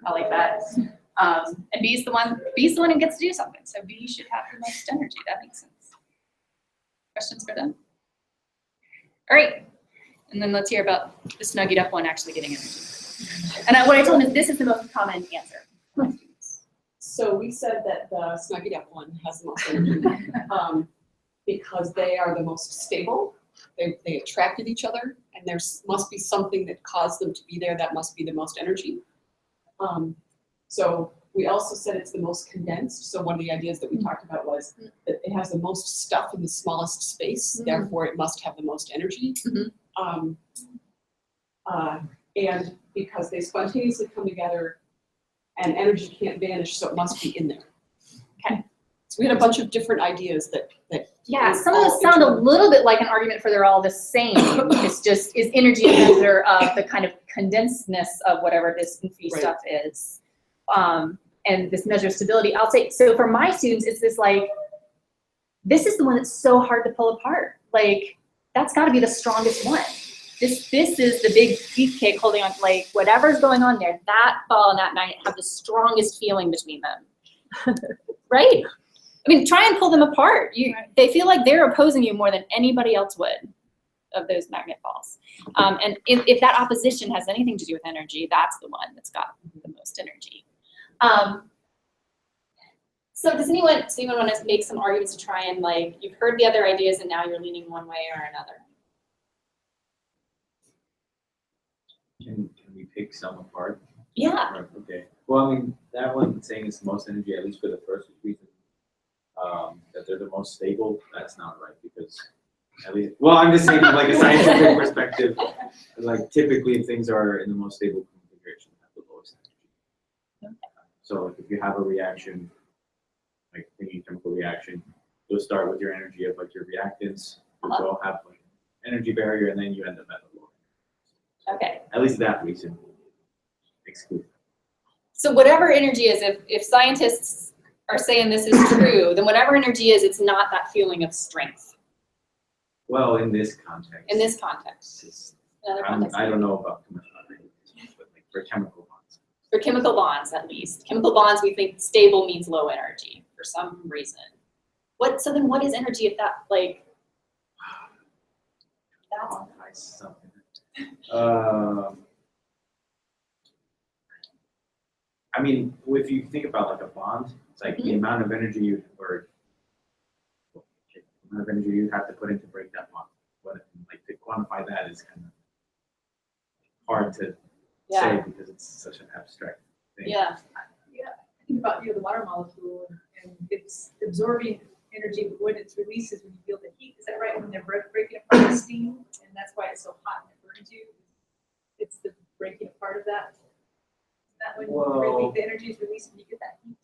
I like that. And B is the one who gets to do something, so B should have the most energy, that makes sense. Questions for them? All right, and then let's hear about the snuggied up one actually getting energy. And what I told him is this is the most common answer. So we said that the snuggied up one has the most energy because they are the most stable. They attracted each other, and there must be something that caused them to be there that must be the most energy. So we also said it's the most condensed. So one of the ideas that we talked about was that it has the most stuff in the smallest space, therefore it must have the most energy. And because they spontaneously come together and energy can't vanish, so it must be in there. Okay. So we had a bunch of different ideas that Yeah, some of those sound a little bit like an argument for they're all the same. It's just, is energy a measure of the kind of condensedness of whatever this goofy Right. stuff is? And this measure of stability. I'll say, so for my students, it's this like, this is the one that's so hard to pull apart. Like, that's gotta be the strongest one. This is the big beefcake holding on, like, whatever's going on there, that ball and that magnet have the strongest feeling between them. Right? I mean, try and pull them apart. They feel like they're opposing you more than anybody else would of those magnet balls. And if that opposition has anything to do with energy, that's the one that's got the most energy. So does anyone want to make some arguments to try and, like, you've heard the other ideas and now you're leaning one way or another? Can we pick some apart? Yeah. Right, okay. Well, I mean, that one saying it's the most energy, at least for the first reason, that they're the most stable, that's not right because at least, well, I'm just saying from like a scientific perspective, like typically if things are in the most stable configuration, they have the lowest energy. So like if you have a reaction, like thinking chemical reaction, you'll start with your energy of like your reactants, you'll go have like energy barrier, and then you end up at the low. Okay. At least that reason exclude. So whatever energy is, if scientists are saying this is true, then whatever energy is, it's not that feeling of strength. Well, in this context. In this context. It's, Another context. I don't know about commercial organizations, but like for chemical bonds. For chemical bonds, at least. Chemical bonds, we think stable means low energy for some reason. So then what is energy if that, like, that's Something. I mean, if you think about like a bond, it's like the amount of energy you have to put in to break that bond. But like to quantify that is kind of hard to say because it's such an abstract thing. Yeah. I think about the water molecule and it's absorbing energy when it's releases when you feel the heat. Is that right? When they're breaking apart the steam, and that's why it's so hot and it burns you. It's the breaking apart of that. Is that when the energy is released when you get that heat?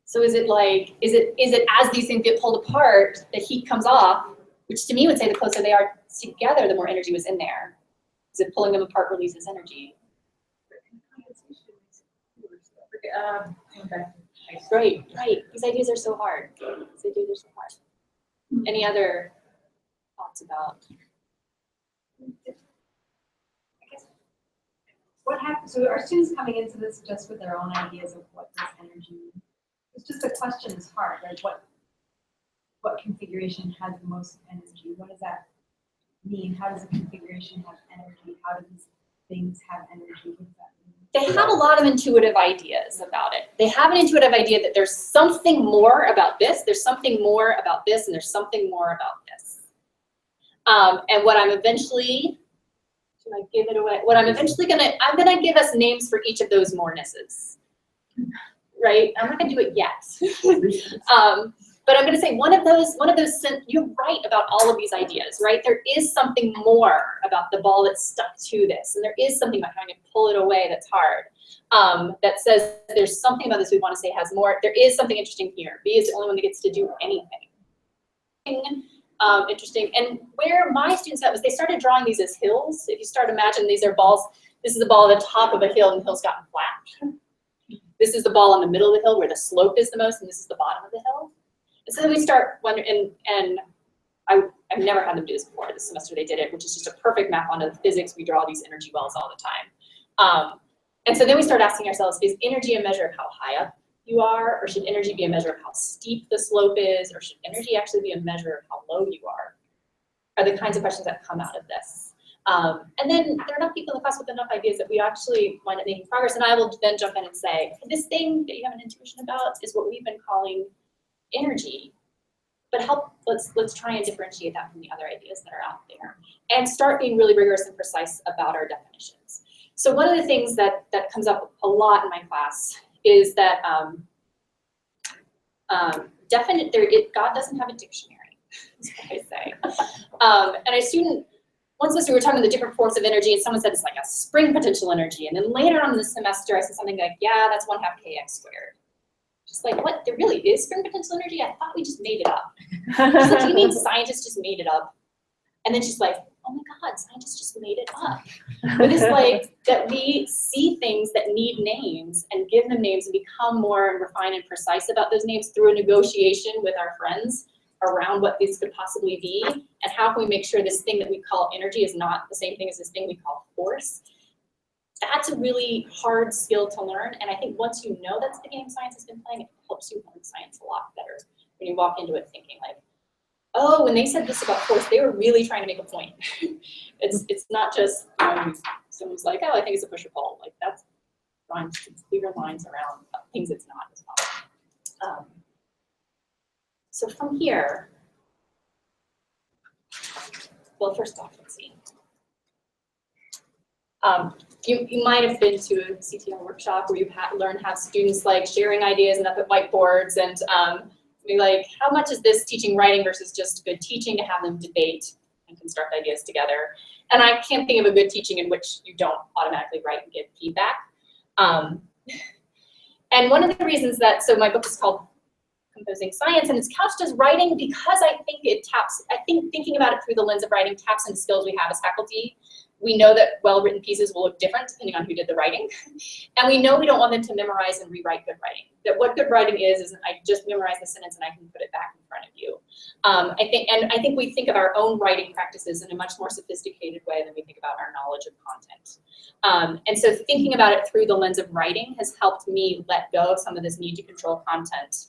So is it like, is it as these things get pulled apart, the heat comes off, which to me would say the closer they are together, the more energy was in there. Is it pulling them apart releases energy? Right. These ideas are so hard. Any other thoughts about? What happens, so our students coming into this just with their own ideas of what this energy means. It's just the question is hard, like what configuration has the most energy? What does that mean? How does a configuration have energy? How do these things have energy? What does that mean? They have a lot of intuitive ideas about it. They have an intuitive idea that there's something more about this, there's something more about this, and there's something more about this. And what I'm eventually, should I give it away? What I'm eventually I'm gonna give us names for each of those morenesses, right? I'm not gonna do it yet. But I'm gonna say one of those, you're right about all of these ideas, right? There is something more about the ball that's stuck to this, and there is something about trying to pull it away that's hard. That says there's something about this we want to say has more. There is something interesting here. B is the only one that gets to do anything. Interesting. And where my students at was they started drawing these as hills. If you start imagining these are balls, this is the ball at the top of a hill and the hill's gotten flat. This is the ball in the middle of the hill where the slope is the most, and this is the bottom of the hill. And so then we start wondering, and I've never had them do this before. This semester they did it, which is just a perfect map onto the physics. We draw these energy wells all the time. And so then we start asking ourselves, is energy a measure of how high up you are, or should energy be a measure of how steep the slope is, or should energy actually be a measure of how low you are the kinds of questions that come out of this. And then there are enough people in the class with enough ideas that we actually wind up making progress, and I will then jump in and say, this thing that you have an intuition about is what we've been calling energy, but let's try and differentiate that from the other ideas that are out there, and start being really rigorous and precise about our definitions. So one of the things that comes up a lot in my class is that God doesn't have a dictionary, is what I say. And a student, one semester we were talking about the different forms of energy, and someone said it's like a spring potential energy, and then later on in the semester I said something like, yeah, that's 1/2 kx squared. Just like, what, there really is spring potential energy? I thought we just made it up. She's like, do you mean scientists just made it up? And then she's like, oh my God, scientists just made it up. But it's like that we see things that need names and give them names and become more refined and precise about those names through a negotiation with our friends around what these could possibly be, and how can we make sure this thing that we call energy is not the same thing as this thing we call force. That's a really hard skill to learn, and I think once you know that's the game science has been playing, it helps you learn science a lot better when you walk into it thinking like, oh, when they said this about force, they were really trying to make a point. It's not just someone's like, oh, I think it's a push or pull. Like that's drawing bigger lines around things it's not as well. So from here, well, first off, let's see. You might have been to a CTL workshop where you've learned how students like sharing ideas and up at whiteboards, and be like, how much is this teaching writing versus just good teaching to have them debate and construct ideas together? And I can't think of a good teaching in which you don't automatically write and give feedback. And one of the reasons that, so my book is called Composing Science, and it's couched as writing because I think thinking about it through the lens of writing taps into skills we have as faculty. We know that well-written pieces will look different depending on who did the writing. And we know we don't want them to memorize and rewrite good writing. That what good writing is I just memorize the sentence and I can put it back in front of you. I think we think of our own writing practices in a much more sophisticated way than we think about our knowledge of content. And so thinking about it through the lens of writing has helped me let go of some of this need to control content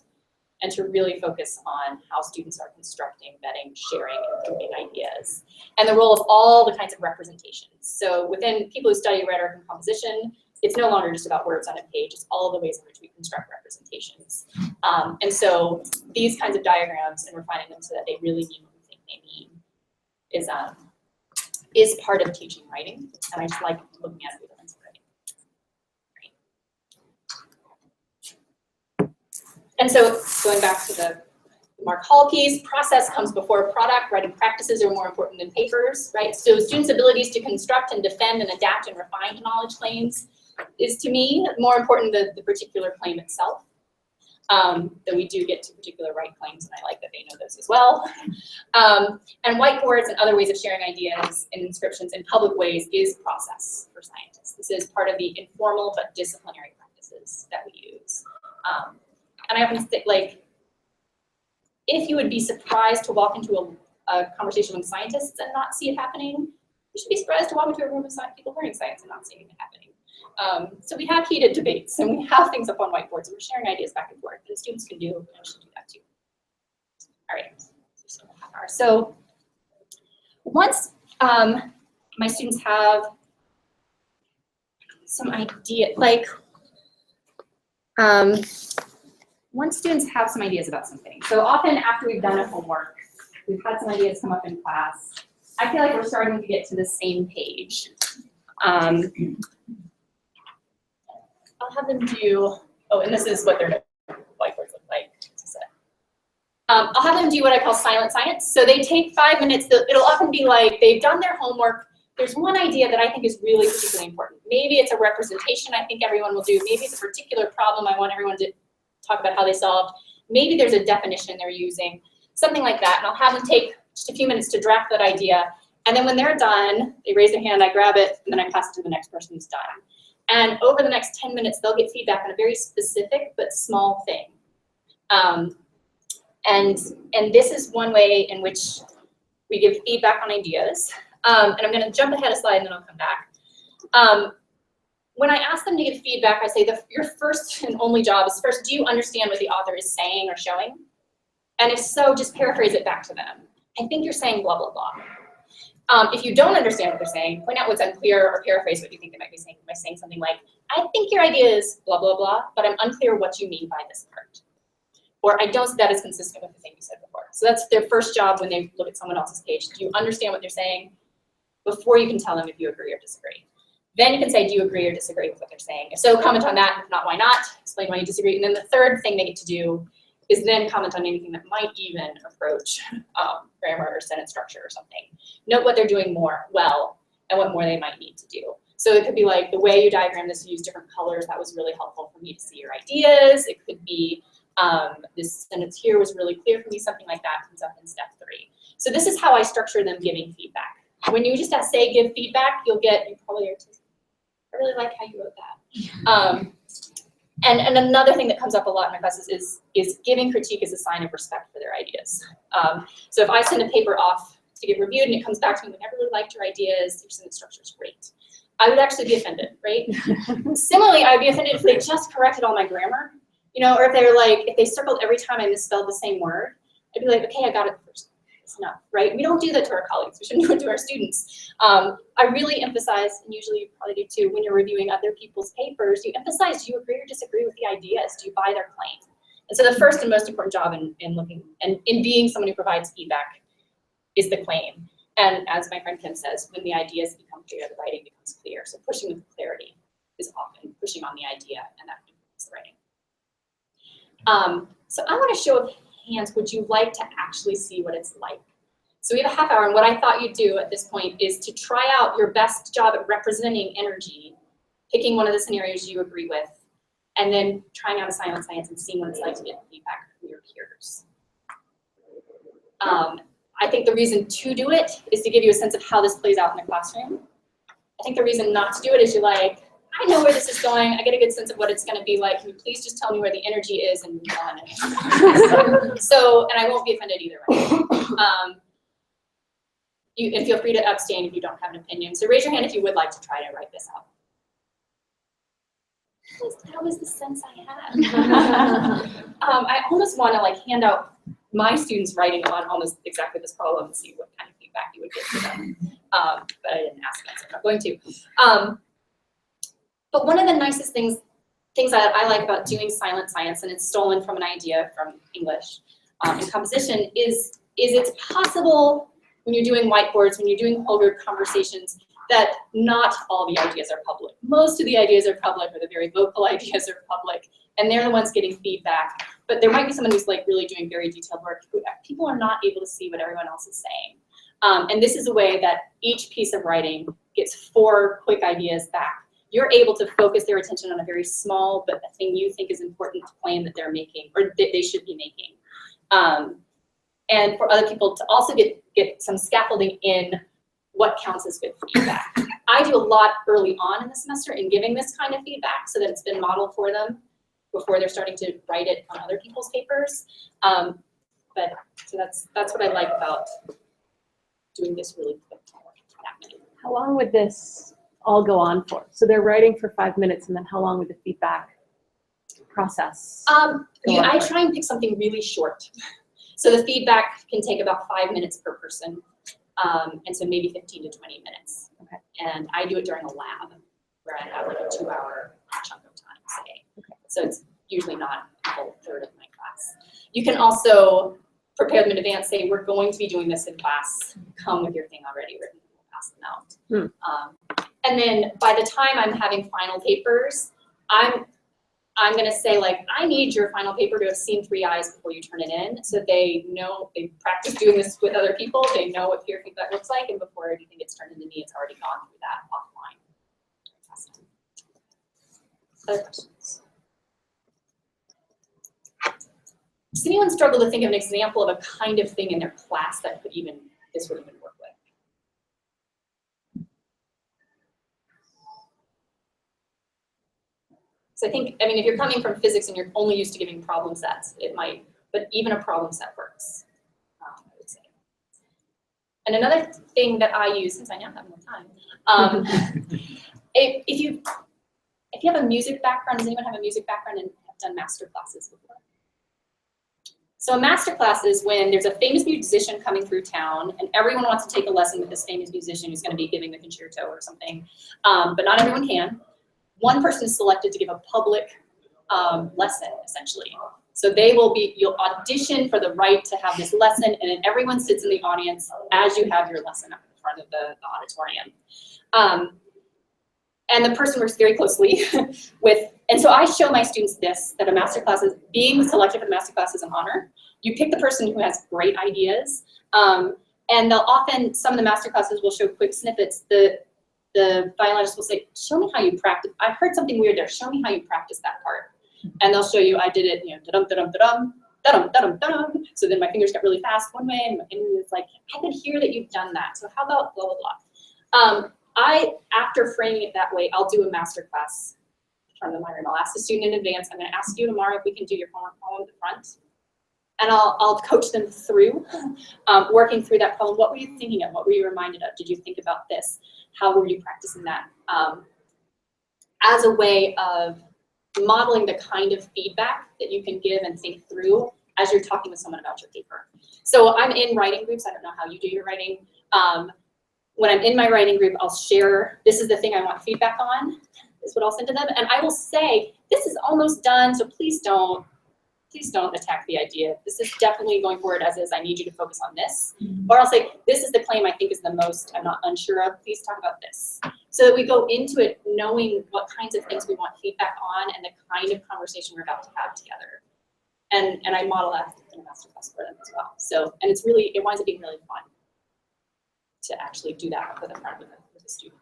and to really focus on how students are constructing, vetting, sharing, and improving ideas, and the role of all the kinds of representations. So within people who study rhetoric and composition, it's no longer just about words on a page, it's all the ways in which we construct representations. And so these kinds of diagrams and refining them so that they really mean what we think they mean is part of teaching writing, and I just like looking at it through the lens of writing. And so going back to the Mark Hall piece, process comes before product. Writing practices are more important than papers, right? So students' abilities to construct and defend and adapt and refine knowledge claims is, to me, more important than the particular claim itself. Though we do get to particular right claims, and I like that they know those as well. And whiteboards and other ways of sharing ideas and inscriptions in public ways is process for scientists. This is part of the informal but disciplinary practices that we use. And I often think, like, if you would be surprised to walk into a conversation with scientists and not see it happening, you should be surprised to walk into a room of people learning science and not seeing it happening. So we have heated debates and we have things up on whiteboards and we're sharing ideas back and forth, and students can do, and should do that too. All right, so once my students have some idea, once students have some ideas about something, so often after we've done a homework, we've had some ideas come up in class, I feel like we're starting to get to the same page. I'll have them do, oh, and this is what their whiteboards look like. I'll have them do what I call silent science. So they take 5 minutes. It'll often be like they've done their homework. There's one idea that I think is really particularly important. Maybe it's a representation I think everyone will do. Maybe it's a particular problem I want everyone to talk about how they solved. Maybe there's a definition they're using, something like that. And I'll have them take just a few minutes to draft that idea. And then when they're done, they raise their hand, I grab it, and then I pass it to the next person who's done. And over the next 10 minutes, they'll get feedback on a very specific but small thing. And this is one way in which we give feedback on ideas. And I'm gonna jump ahead a slide and then I'll come back. When I ask them to give feedback, I say your first and only job is first, do you understand what the author is saying or showing? And if so, just paraphrase it back to them. I think you're saying blah, blah, blah. If you don't understand what they're saying, point out what's unclear or paraphrase what you think they might be saying by saying something like, I think your idea is blah, blah, blah, but I'm unclear what you mean by this part. Or I don't see that as consistent with the thing you said before. So that's their first job when they look at someone else's page. Do you understand what they're saying before you can tell them if you agree or disagree? Then you can say, do you agree or disagree with what they're saying? If so, comment on that. If not, why not? Explain why you disagree. And then the third thing they get to do is then comment on anything that might even approach grammar or sentence structure or something. Note what they're doing well and what more they might need to do. So it could be like the way you diagram this, you use different colors. That was really helpful for me to see your ideas. It could be this sentence here was really clear for me. Something like that comes up in step 3. So this is how I structure them giving feedback. When you just say give feedback, you'll get, you probably are, I really like how you wrote that. And another thing that comes up a lot in my classes is giving critique as a sign of respect for their ideas. So if I send a paper off to get reviewed and it comes back to me, I really liked your ideas, your sentence structure is great, I would actually be offended, right? Similarly, I would be offended if they just corrected all my grammar, or if they're like, if they circled every time I misspelled the same word, I'd be like, okay, I got it the first time. It's enough, right? We don't do that to our colleagues. We shouldn't do it to our students. I really emphasize, and usually you probably do too, when you're reviewing other people's papers, you emphasize, do you agree or disagree with the ideas? Do you buy their claim? And so the first and most important job in looking and in being someone who provides feedback is the claim. And as my friend Kim says, when the ideas become clear, the writing becomes clear. So pushing with clarity is often pushing on the idea, and that improves the writing. So I want to show of hands, would you like to actually see what it's like? So we have a half hour, and what I thought you'd do at this point is to try out your best job at representing energy, picking one of the scenarios you agree with, and then trying out a silent science and seeing what it's like to get feedback from your peers. I think the reason to do it is to give you a sense of how this plays out in the classroom. I think the reason not to do it is you're like, I know where this is going. I get a good sense of what it's going to be like. Can you please just tell me where the energy is and move on? And I won't be offended either way. And feel free to abstain if you don't have an opinion. So raise your hand if you would like to try to write this out. That was the sense I had. I almost want to hand out my students writing on almost exactly this problem and see what kind of feedback you would get for them. But I didn't ask them, so I'm not going to. But one of the nicest things that I like about doing silent science, and it's stolen from an idea from English in composition, is it's possible when you're doing whiteboards, when you're doing whole group conversations, that not all the ideas are public. Most of the ideas are public, or the very vocal ideas are public, and they're the ones getting feedback. But there might be someone who's really doing very detailed work. People are not able to see what everyone else is saying. And this is a way that each piece of writing gets 4 quick ideas back. You're able to focus their attention on a very small, but a thing you think is important claim that they're making, or that they should be making. And for other people to also get some scaffolding in what counts as good feedback. I do a lot early on in the semester in giving this kind of feedback so that it's been modeled for them before they're starting to write it on other people's papers. So that's what I like about doing this really quick. How long would this all go on for? So they're writing for 5 minutes, and then how long would the feedback process go on I for? try and pick something really short. So the feedback can take about 5 minutes per person, and so maybe 15 to 20 minutes. Okay. And I do it during a lab where I have a 2-hour chunk of time, say. Okay. So it's usually not a whole third of my class. You can also prepare them in advance, say, we're going to be doing this in class, come with your thing already written, we'll pass them out. And then by the time I'm having final papers, I'm gonna say, like, I need your final paper to have seen 3 eyes before you turn it in, so they know, they practice doing this with other people, they know what peer feedback looks like, and before anything gets turned into me, it's already gone through that offline. Other questions? Does anyone struggle to think of an example of a kind of thing in their class that could even, this would even work with? So I think, I mean, if you're coming from physics and you're only used to giving problem sets, it might, but even a problem set works, I would say. And another thing that I use, since I now have more time, if you have a music background, does anyone have a music background and have done master classes before? So a master class is when there's a famous musician coming through town and everyone wants to take a lesson with this famous musician who's going to be giving the concerto or something, but not everyone can. One person is selected to give a public lesson, essentially. So they will be, you'll audition for the right to have this lesson, and then everyone sits in the audience as you have your lesson up in front of the auditorium. And the person works very closely with, and so I show my students this, that a master class is, being selected for the master class is an honor. You pick the person who has great ideas, and they'll often, some of the master classes will show quick snippets. The violinist will say, show me how you practice. I heard something weird there. Show me how you practice that part. And they'll show you, I did it, you know, da-dum, da-dum, da-dum, da-dum, da-dum, da-dum. So then my fingers got really fast one way, and it's like, I could hear that you've done that. So how about blah, blah, blah. After framing it that way, I'll do a master class in front of the mirror, and I'll ask the student in advance, I'm gonna ask you tomorrow if we can do your problem at the front. And I'll coach them through, working through that problem. What were you thinking of? What were you reminded of? Did you think about this? How were you practicing that? As a way of modeling the kind of feedback that you can give and think through as you're talking with someone about your paper. So I'm in writing groups. I don't know how you do your writing. When I'm in my writing group, I'll share, this is the thing I want feedback on, is what I'll send to them. And I will say, this is almost done, so please don't attack the idea. This is definitely going forward as is. I need you to focus on this. Or I'll say, this is the claim I think is the most I'm not unsure of. Please talk about this. So that we go into it knowing what kinds of things we want feedback on and the kind of conversation we're about to have together. And I model that in a masterclass for them as well. So, and it's really, it winds up being really fun to actually do that with a student.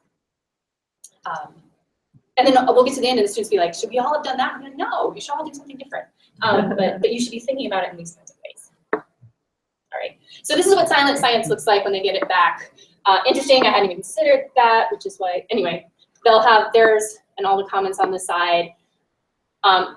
And then we'll get to the end and the students be like, should we all have done that? I'm like, no, we should all do something different. But you should be thinking about it in these kinds of ways. All right, so this is what silent science looks like when they get it back. Interesting, I hadn't even considered that, which is why, anyway, they'll have theirs and all the comments on the side.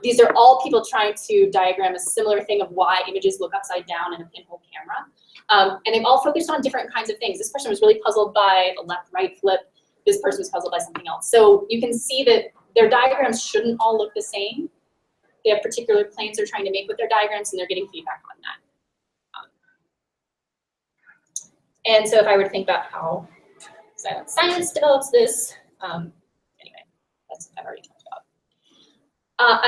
These are all people trying to diagram a similar thing of why images look upside down in a pinhole camera. And they've all focused on different kinds of things. This person was really puzzled by a left-right flip. This person was puzzled by something else. So you can see that their diagrams shouldn't all look the same. They have particular claims they're trying to make with their diagrams, and they're getting feedback on that. And so if I were to think about how silent science develops this, anyway, that's what I've already talked about.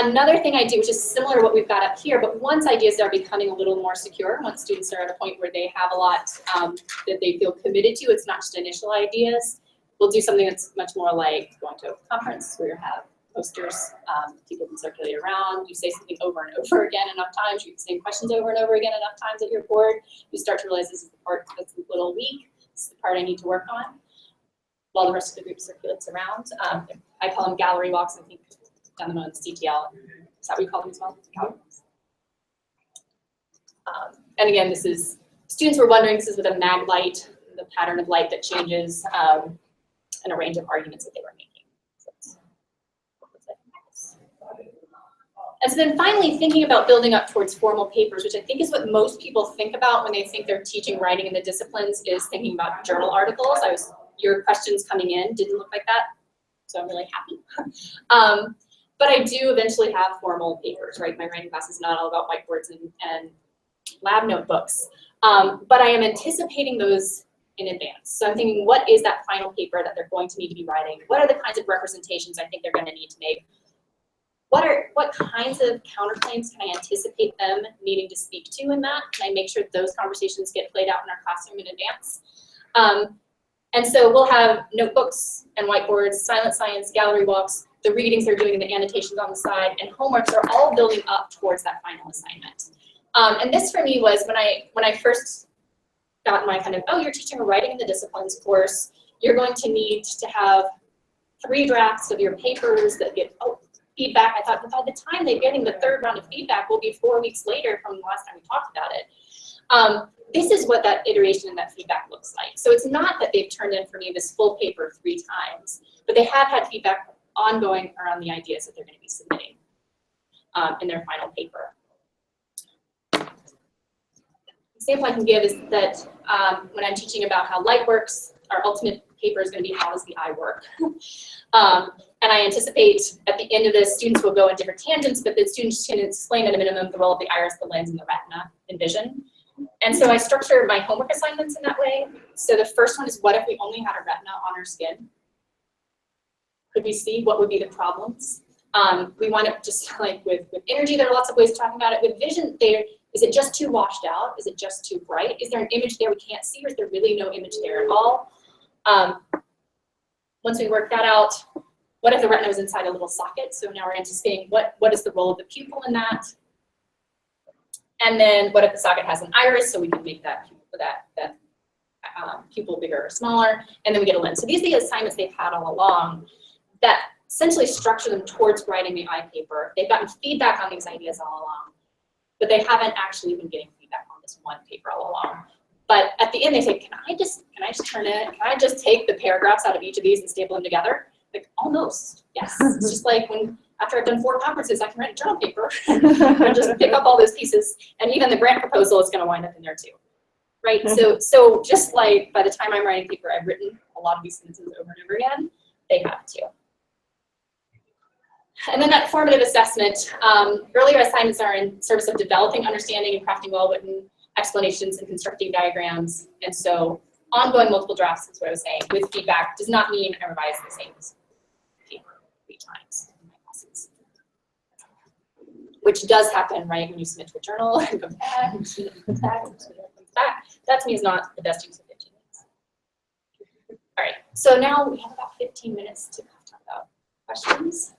Another thing I do, which is similar to what we've got up here, but once ideas are becoming a little more secure, once students are at a point where they have a lot that they feel committed to, it's not just initial ideas, we'll do something that's much more like going to a conference where you have posters, people can circulate around, you say something over and over again enough times, you say questions over and over again enough times that you're bored, you start to realize this is the part that's a little weak, this is the part I need to work on, while the rest of the group circulates around. I call them gallery walks, I think down the road in CTL. Is that what you call them as well? Gallery walks. And again, this is, students were wondering, this is with a mag light, the pattern of light that changes, and a range of arguments that they were making. And so then finally, thinking about building up towards formal papers, which I think is what most people think about when they think they're teaching writing in the disciplines, is thinking about journal articles. Your questions coming in didn't look like that, so I'm really happy. But I do eventually have formal papers, right? My writing class is not all about whiteboards and lab notebooks. But I am anticipating those in advance. So I'm thinking, what is that final paper that they're going to need to be writing? What are the kinds of representations I think they're going to need to make? what kinds of counterclaims can I anticipate them needing to speak to in that? Can I make sure those conversations get played out in our classroom in advance? And so we'll have notebooks and whiteboards, silent science, gallery walks, the readings they're doing, the annotations on the side, and homeworks are all building up towards that final assignment. And this for me was when I first got my kind of, oh, you're teaching a writing in the disciplines course, you're going to need to have 3 drafts of your papers that get feedback. I thought, but by the time they're getting the 3rd round of feedback will be 4 weeks later from the last time we talked about it. This is what that iteration and that feedback looks like. So it's not that they've turned in for me this full paper 3 times, but they have had feedback ongoing around the ideas that they're going to be submitting in their final paper. Example I can give is that when I'm teaching about how light works, our ultimate paper is going to be how does the eye work. And I anticipate at the end of this, students will go in different tangents, but the students can explain at a minimum the role of the iris, the lens, and the retina in vision. And so I structure my homework assignments in that way. So the first one is, what if we only had a retina on our skin? Could we see what would be the problems? We want to just like with energy, there are lots of ways of talking about it. With vision, is it just too washed out? Is it just too bright? Is there an image there we can't see, or is there really no image there at all? Once we work that out, what if the retina was inside a little socket? So now we're anticipating what is the role of the pupil in that? And then what if the socket has an iris, so we can make that pupil bigger or smaller, and then we get a lens. So these are the assignments they've had all along that essentially structure them towards writing the eye paper. They've gotten feedback on these ideas all along, but they haven't actually been getting feedback on this one paper all along. But at the end they say, can I just turn it, can I just take the paragraphs out of each of these and staple them together? Like, almost, yes. It's just like after I've done 4 conferences, I can write a journal paper and just pick up all those pieces. And even the grant proposal is going to wind up in there too, right? So just like by the time I'm writing paper, I've written a lot of these sentences over and over again. They have to. And then that formative assessment. Earlier assignments are in service of developing understanding and crafting well-written explanations and constructing diagrams. And so ongoing multiple drafts is what I was saying with feedback does not mean I revise the same paper 3 times in my classes. Which does happen, right, when you submit to a journal and come back, and submit and comes back, and submit and comes back. That to me is not the best use of 15 minutes. All right, so now we have about 15 minutes to talk about questions.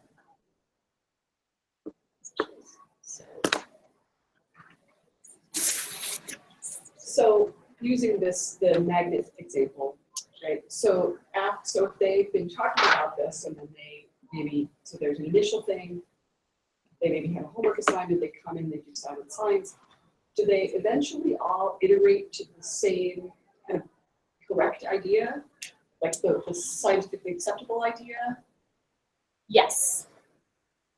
So using the magnet example, right? So if they've been talking about this and then so there's an initial thing, they maybe have a homework assignment, they come in, they do silent science. Do they eventually all iterate to the same kind of correct idea? Like the scientifically acceptable idea? Yes,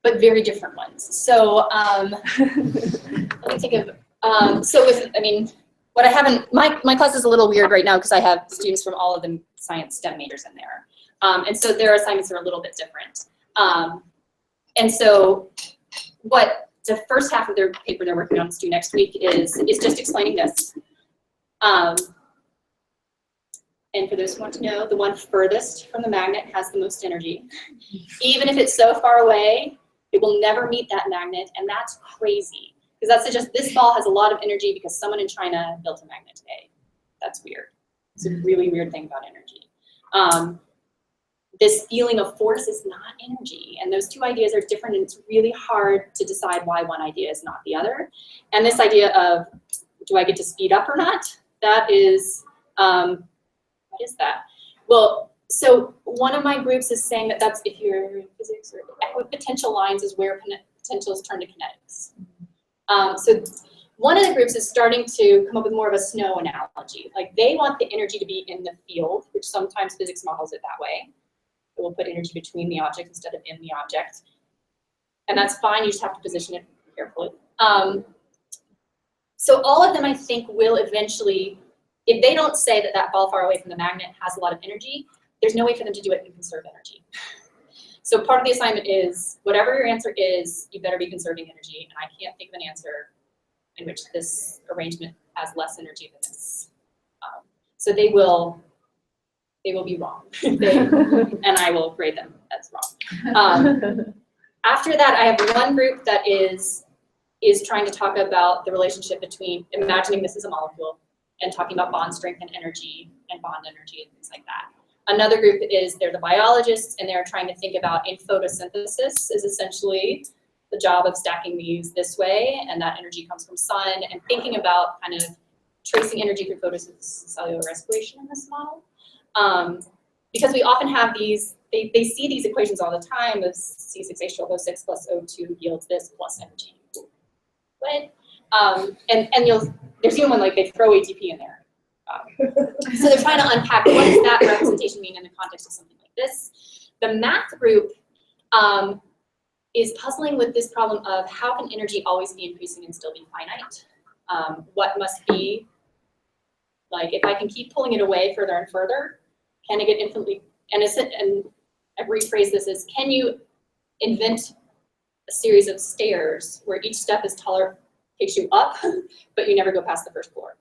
but very different ones. So let me think of, what I haven't, my class is a little weird right now because I have students from all of the science STEM majors in there. And so their assignments are a little bit different. And so what the first half of their paper they're working on to do next week is just explaining this. And for those who want to know, the one furthest from the magnet has the most energy. Even if it's so far away, it will never meet that magnet, and that's crazy. Because that suggests this ball has a lot of energy because someone in China built a magnet today. That's weird. It's a really weird thing about energy. This feeling of force is not energy, and those 2 ideas are different, and it's really hard to decide why one idea is not the other. And this idea of, do I get to speed up or not? That is, what is that? Well, so one of my groups is saying that that's if you're in physics, or equipotential lines is where potentials turn to kinetics. So one of the groups is starting to come up with more of a snow analogy. Like they want the energy to be in the field, which sometimes physics models it that way. It will put energy between the object instead of in the object. And that's fine, you just have to position it carefully. So all of them, I think, will eventually, if they don't say that ball far away from the magnet has a lot of energy, there's no way for them to do it and conserve energy. So part of the assignment is, whatever your answer is, you better be conserving energy, and I can't think of an answer in which this arrangement has less energy than this. So they will be wrong, and I will grade them as wrong. After that, I have one group that is trying to talk about the relationship between imagining this as a molecule and talking about bond strength and energy and bond energy and things like that. Another group they're the biologists, and they're trying to think about in photosynthesis is essentially the job of stacking these this way, and that energy comes from sun, and thinking about kind of tracing energy through photosynthesis and cellular respiration in this model. Because we often have these, they see these equations all the time of C6H12O6 plus O2 yields this plus energy. What? And there's even one like they throw ATP in there. So they're trying to unpack what does that representation mean in the context of something like this. The math group is puzzling with this problem of how can energy always be increasing and still be finite? What must be, like if I can keep pulling it away further and further, can it get infinitely, and I rephrase this as, can you invent a series of stairs where each step is taller, takes you up, but you never go past the first floor?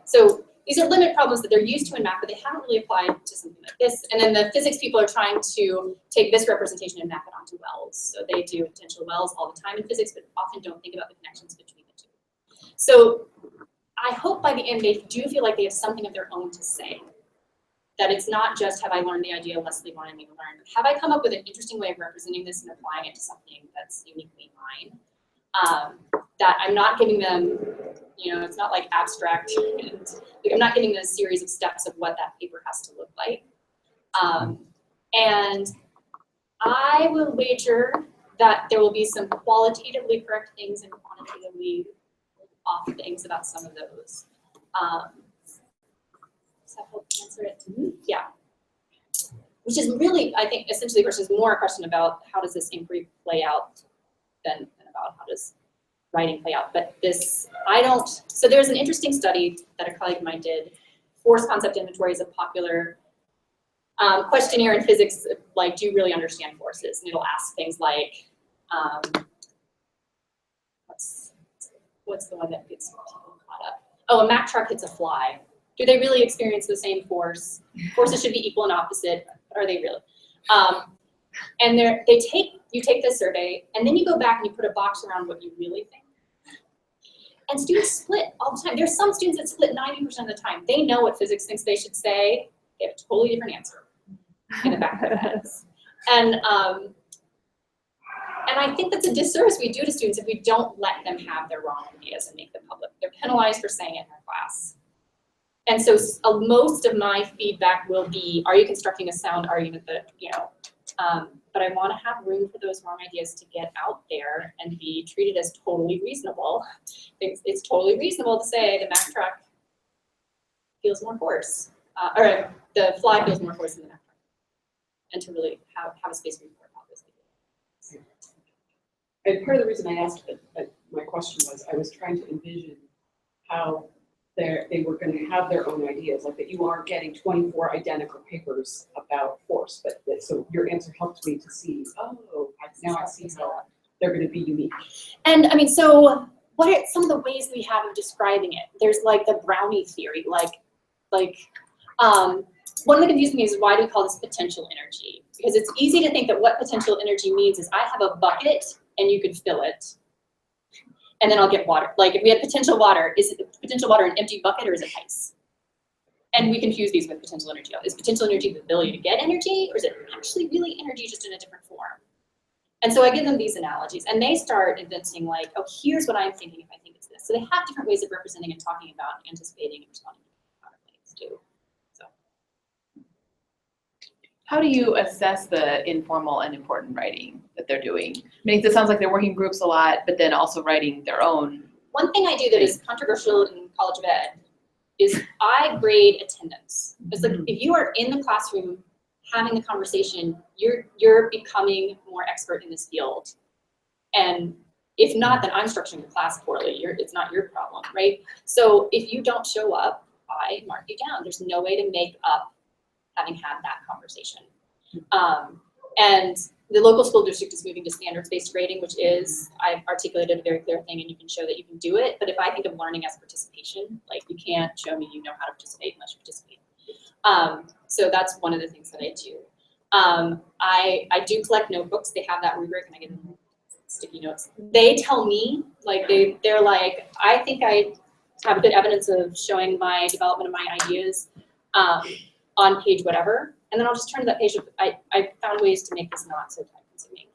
So these are limit problems that they're used to in math, but they haven't really applied to something like this. And then the physics people are trying to take this representation and map it onto wells. So they do potential wells all the time in physics, but often don't think about the connections between the two. So I hope by the end they do feel like they have something of their own to say. That it's not just have I learned the idea Leslie wanted me to learn, but have I come up with an interesting way of representing this and applying it to something that's uniquely mine. That I'm not giving them, it's not like abstract, and like I'm not giving them a series of steps of what that paper has to look like. And I will wager that there will be some qualitatively correct things and quantitatively off things about some of those. Does that help answer it? Yeah. Which is really, I think, essentially versus more a question about how does this inquiry play out than about how does writing play out. But this, so there's an interesting study that a colleague of mine did, force concept inventories of popular questionnaire in physics, like, do you really understand forces? And it'll ask things like, what's the one that gets people caught up? Oh, a Mack truck hits a fly. Do they really experience the same force? Forces should be equal and opposite, but are they really? And you take this survey, and then you go back and you put a box around what you really think. And students split all the time. There's some students that split 90% of the time. They know what physics thinks they should say. They have a totally different answer in the back of their heads. And I think that's a disservice we do to students if we don't let them have their wrong ideas and make them public. They're penalized for saying it in their class. And so most of my feedback will be, are you constructing a sound argument that, but I want to have room for those wrong ideas to get out there and be treated as totally reasonable. It's totally reasonable to say the Mack truck feels more force, or the fly feels more force than the Mack truck, and to really have a space for how this people. And part of the reason I asked my question was I was trying to envision how they were going to have their own ideas, like that you aren't getting 24 identical papers about force, but so your answer helped me to see, now I see how they're going to be unique. And I mean, so what are some of the ways we have of describing it? There's like the brownie theory, one of the confusing things is why do we call this potential energy? Because it's easy to think that what potential energy means is I have a bucket and you could fill it. And then I'll get water. Like if we had potential water, is it potential water an empty bucket or is it ice? And we confuse these with potential energy. Is potential energy the ability to get energy, or is it actually really energy just in a different form? And so I give them these analogies, and they start inventing like, oh, here's what I'm thinking if I think it's this. So they have different ways of representing and talking about, anticipating, and responding to counterclaims too. So. How do you assess the informal and important writing that they're doing? I mean, it sounds like they're working groups a lot, but then also writing their own. One thing I do that is controversial in College of Ed is I grade attendance. It's like if you are in the classroom having the conversation, you're becoming more expert in this field. And if not, then I'm structuring the class poorly. It's not your problem, right? So if you don't show up, I mark you down. There's no way to make up having had that conversation. And the local school district is moving to standards-based grading, which is, I've articulated a very clear thing and you can show that you can do it. But if I think of learning as participation, like you can't show me you know how to participate unless you participate. So that's one of the things that I do. I do collect notebooks. They have that rubric, and I give them sticky notes. They tell me, like, they're like, I think I have good evidence of showing my development of my ideas on page whatever, and then I'll just turn to that page. I found ways to make this not so time consuming.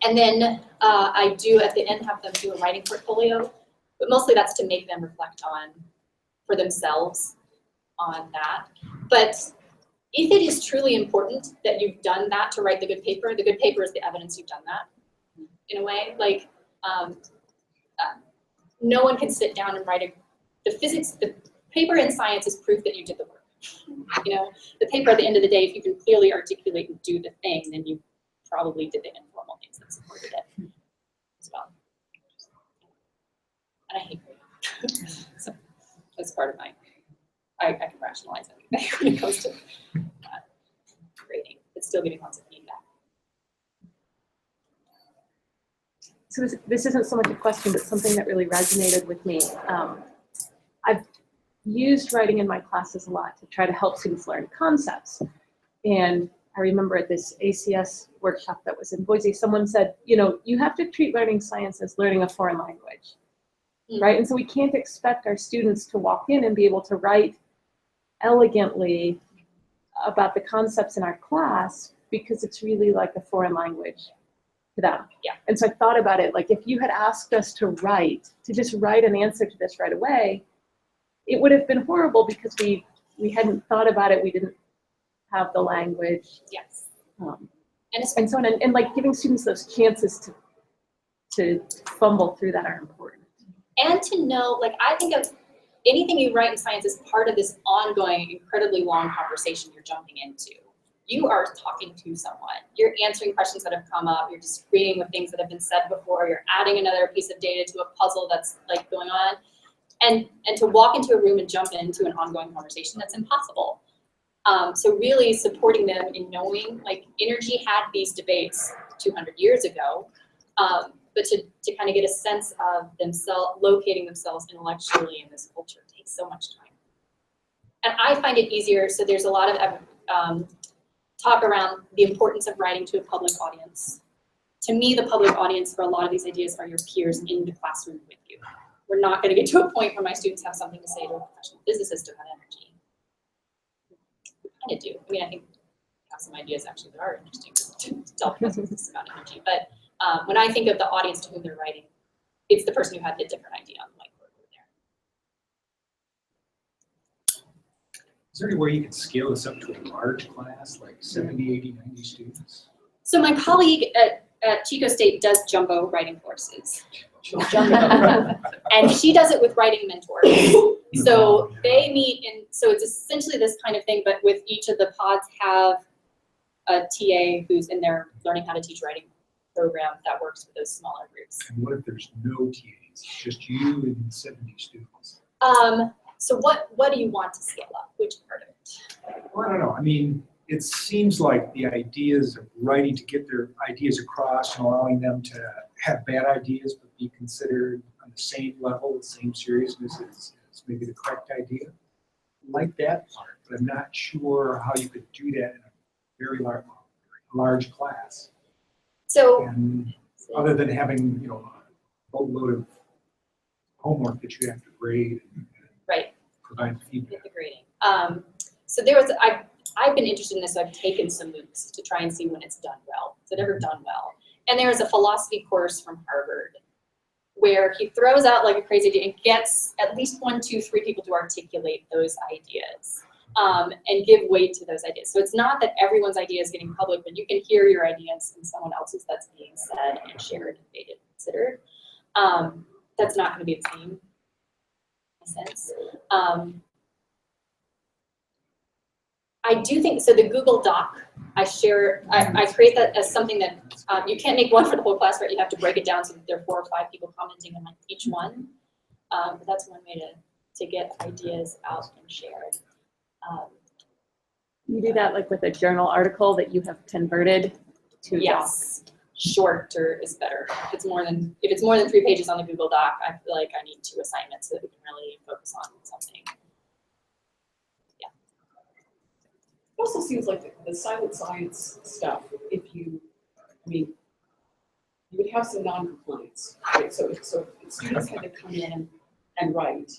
And then I do at the end have them do a writing portfolio, but mostly that's to make them reflect on for themselves on that. But if it is truly important that you've done that to write the good paper is the evidence you've done that in a way. Like no one can sit down and write the paper in science is proof that you did the work. You know, the paper at the end of the day, if you can clearly articulate and do the thing, then you probably did the informal things that supported it as well. And I hate grading. So that's part of my, I can rationalize everything when it comes to grading, but still giving lots of feedback. So this isn't so much a question, but something that really resonated with me. I've used writing in my classes a lot to try to help students learn concepts. And I remember at this ACS workshop that was in Boise, someone said, you know, you have to treat learning science as learning a foreign language, right? And so we can't expect our students to walk in and be able to write elegantly about the concepts in our class because it's really like a foreign language to them. Yeah. And so I thought about it, like if you had asked us to just write an answer to this right away, it would have been horrible because we hadn't thought about it. We didn't have the language. Yes. And so on, and like giving students those chances to fumble through that are important. And to know, like, I think of anything you write in science as part of this ongoing, incredibly long conversation you're jumping into. You are talking to someone. You're answering questions that have come up. You're disagreeing with things that have been said before. You're adding another piece of data to a puzzle that's like going on. And to walk into a room and jump into an ongoing conversation, that's impossible. So really supporting them in knowing, like, Energy had these debates 200 years ago, but to kind of get a sense of themselves, locating themselves intellectually in this culture takes so much time. And I find it easier, so there's a lot of talk around the importance of writing to a public audience. To me, the public audience for a lot of these ideas are your peers in the classroom with you. We're not going to get to a point where my students have something to say to a professional physicist about energy. We kind of do. I mean, I think I have some ideas actually that are interesting to tell physicists about energy. But when I think of the audience to whom they're writing, it's the person who had the different idea on the whiteboard over there. Is there any way you can scale this up to a large class, like 70, 80, 90 students? So my colleague at Chico State does jumbo writing courses. And she does it with writing mentors. So they meet so it's essentially this kind of thing, but with each of the pods have a TA who's in their learning how to teach writing program that works with those smaller groups. And what if there's no TAs, just you and 70 students? So what do you want to scale up? Which part of it? Well, I don't know. I mean, it seems like the ideas of writing to get their ideas across and allowing them to have bad ideas but be considered on the same level, the same seriousness as maybe the correct idea. I like that part, but I'm not sure how you could do that in a very large class. So And other than having, you know, a boatload of homework that you have to grade and right. provide feedback. With the grading. So there was, I've been interested in this, so I've taken some MOOCs to try and see when it's done well. Is it ever done well? And there was a philosophy course from Harvard where he throws out like a crazy idea and gets at least 1, 2, 3 people to articulate those ideas and give weight to those ideas. So it's not that everyone's idea is getting public, but you can hear your ideas and someone else's that's being said and shared, debated, considered. That's not going to be the same in a sense. I do think, so the Google Doc, I create that as something that you can't make one for the whole class, right? You have to break it down so that there are 4 or 5 people commenting on each one. But that's one way to get ideas out and shared. You do that like with a journal article that you have converted to yes, shorter is better. If it's more than 3 pages on the Google Doc, I feel like I need 2 assignments so that we can really focus on something. also seems like the silent science stuff, you would have some non-compliance, right? So if students had to come in and write,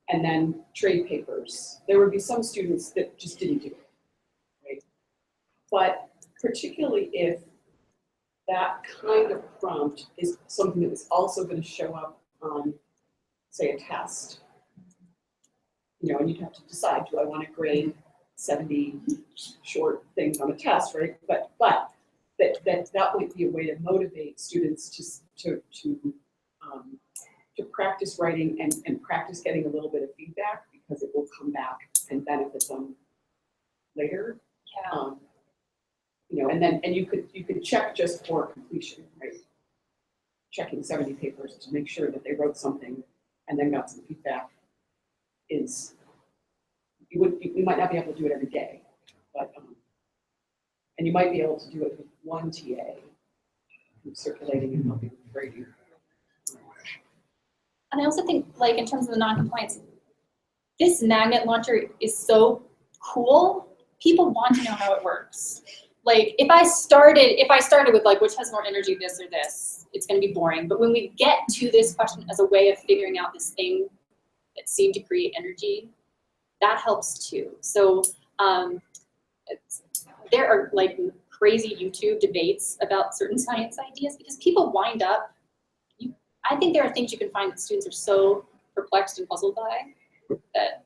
and then trade papers, there would be some students that just didn't do it, right? But particularly if that kind of prompt is something that is also going to show up on, say, a test, and you'd have to decide, do I want to grade 70 short things on a test, right? But that might be a way to motivate students to practice writing and practice getting a little bit of feedback, because it will come back and benefit them later. Yeah. And you could check just for completion, right? Checking 70 papers to make sure that they wrote something and then got some feedback is, you might not be able to do it every day, but and you might be able to do it with one TA who's circulating and helping with grading. And I also think, like, in terms of the non-compliance, this magnet launcher is so cool. People want to know how it works. Like, if I started with, like, which has more energy, this or this, it's going to be boring. But when we get to this question as a way of figuring out this thing that seemed to create energy, that helps too. So there are, like, crazy YouTube debates about certain science ideas because people wind up, I think there are things you can find that students are so perplexed and puzzled by that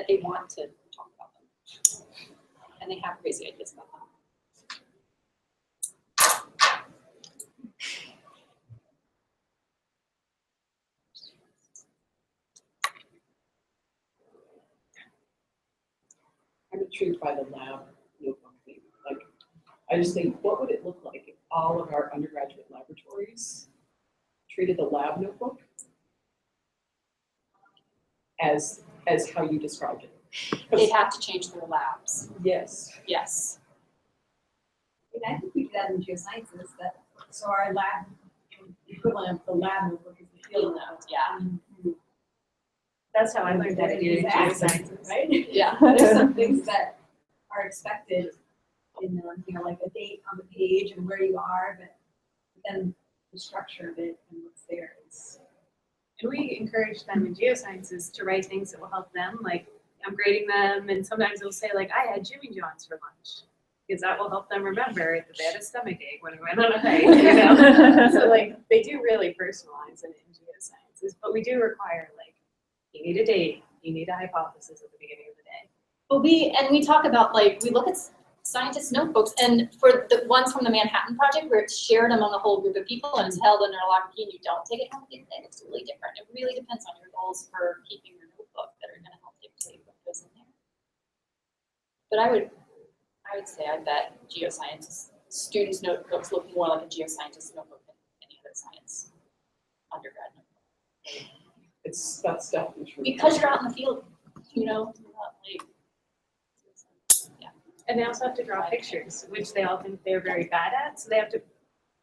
they want to talk about them. And they have crazy ideas about them. I'm intrigued by the lab notebook thing. Like, I just think, what would it look like if all of our undergraduate laboratories treated the lab notebook as how you described it? They'd have to change their labs. Yes. Yes. I think we do that in geosciences, so our lab, equivalent of the lab notebook is the field note. Yeah. That's how I learned how to do geosciences. Right? Yeah. There's some things that are expected in, like a date on the page and where you are, but then the structure of it and what's there is. And we encourage them in geosciences to write things that will help them, like I'm grading them, and sometimes they'll say, like, I had Jimmy John's for lunch, because that will help them remember that they had a stomach ache when I went on a hike, So, like, they do really personalize it in geosciences, but we do require, like, you need a date, you need a hypothesis at the beginning of the day. But we talk about, like, we look at scientists' notebooks, and for the ones from the Manhattan Project where it's shared among a whole group of people and it's held under a lock key and you don't take it home, it's really different. It really depends on your goals for keeping your notebook that are going to help dictate what goes in there. But I would say I bet geoscience students' notebooks look more like a geoscientist notebook than any other science undergrad notebook. That's definitely true. Because you're out in the field, you're not like. And they also have to draw pictures, which they all think they're very bad at. So they have to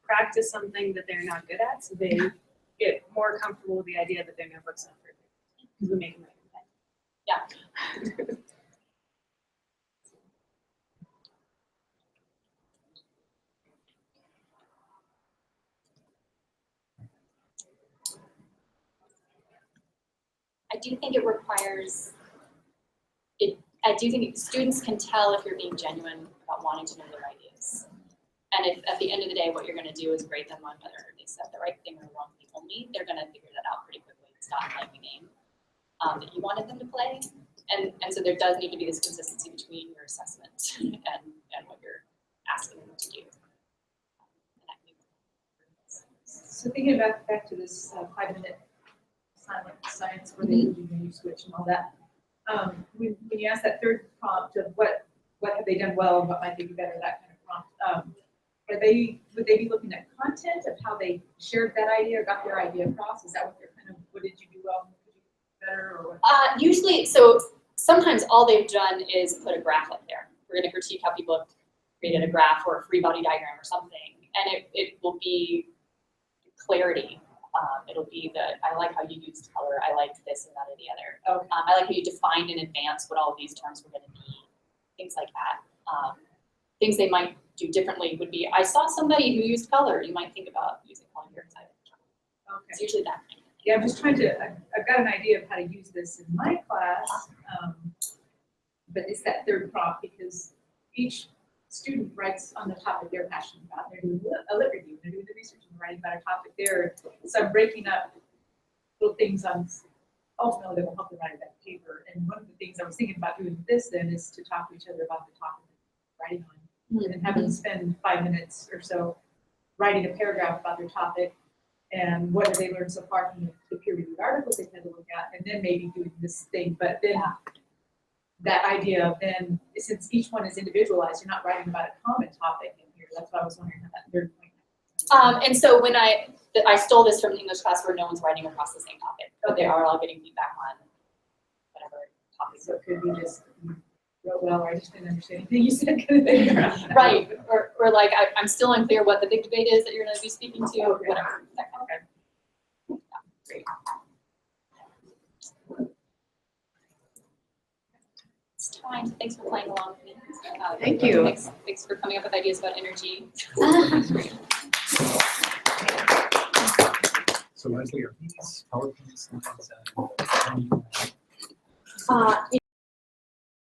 practice something that they're not good at. So they get more comfortable with the idea that their notebook's not perfect. Because we make them Yeah. I do think it requires it. I do think students can tell if you're being genuine about wanting to know their ideas. And if at the end of the day, what you're going to do is grade them on whether they said the right thing or the wrong thing only, they're going to figure that out pretty quickly and stop playing the game that you wanted them to play. And so there does need to be this consistency between your assessment and what you're asking them to do. So thinking back to this 5-minute silent science where they do menu switch and all that. When you ask that third prompt of what have they done well and what might they do better, that kind of prompt, would they be looking at content of how they shared that idea or got their idea across? Is that what they're what did you do well, what did you do better, or what? Usually, so sometimes all they've done is put a graph up there. We're going to critique how people have created a graph or a free body diagram or something, and it will be clarity. It'll be I like how you used color, I like this and that or the other. I like how you defined in advance what all of these terms were going to mean. things like that. Things they might do differently would be, I saw somebody who used color. You might think about using color here. It's usually that kind of thing. Yeah, I'm just trying to, I've got an idea of how to use this in my class, but it's that third prompt because each student writes on the topic they're passionate about. They're doing a lit review, they're doing the research and writing about a topic there. So I'm breaking up little things on, ultimately that will help them write that paper. And one of the things I was thinking about doing with this then is to talk to each other about the topic they're writing on. And have them spend 5 minutes or so writing a paragraph about their topic and what have they learned so far from the peer-reviewed articles they tend to look at, and then maybe doing this thing. But then that idea of then, since each one is individualized, you're not writing about a common topic in here. That's why I was wondering how that third point. And so when I stole this from the English class where no one's writing across the same topic, but they are all getting feedback on whatever topic. So it could be just wrote well, or I just didn't understand anything you said, kind of thing. Right, or like I'm still unclear what the big debate is that you're going to be speaking to, or whatever. That kind of thing. Yeah, great. It's time. Thanks for playing along with me. Thank you. Thanks for coming up with ideas about energy. So Leslie, are these PowerPoint slides?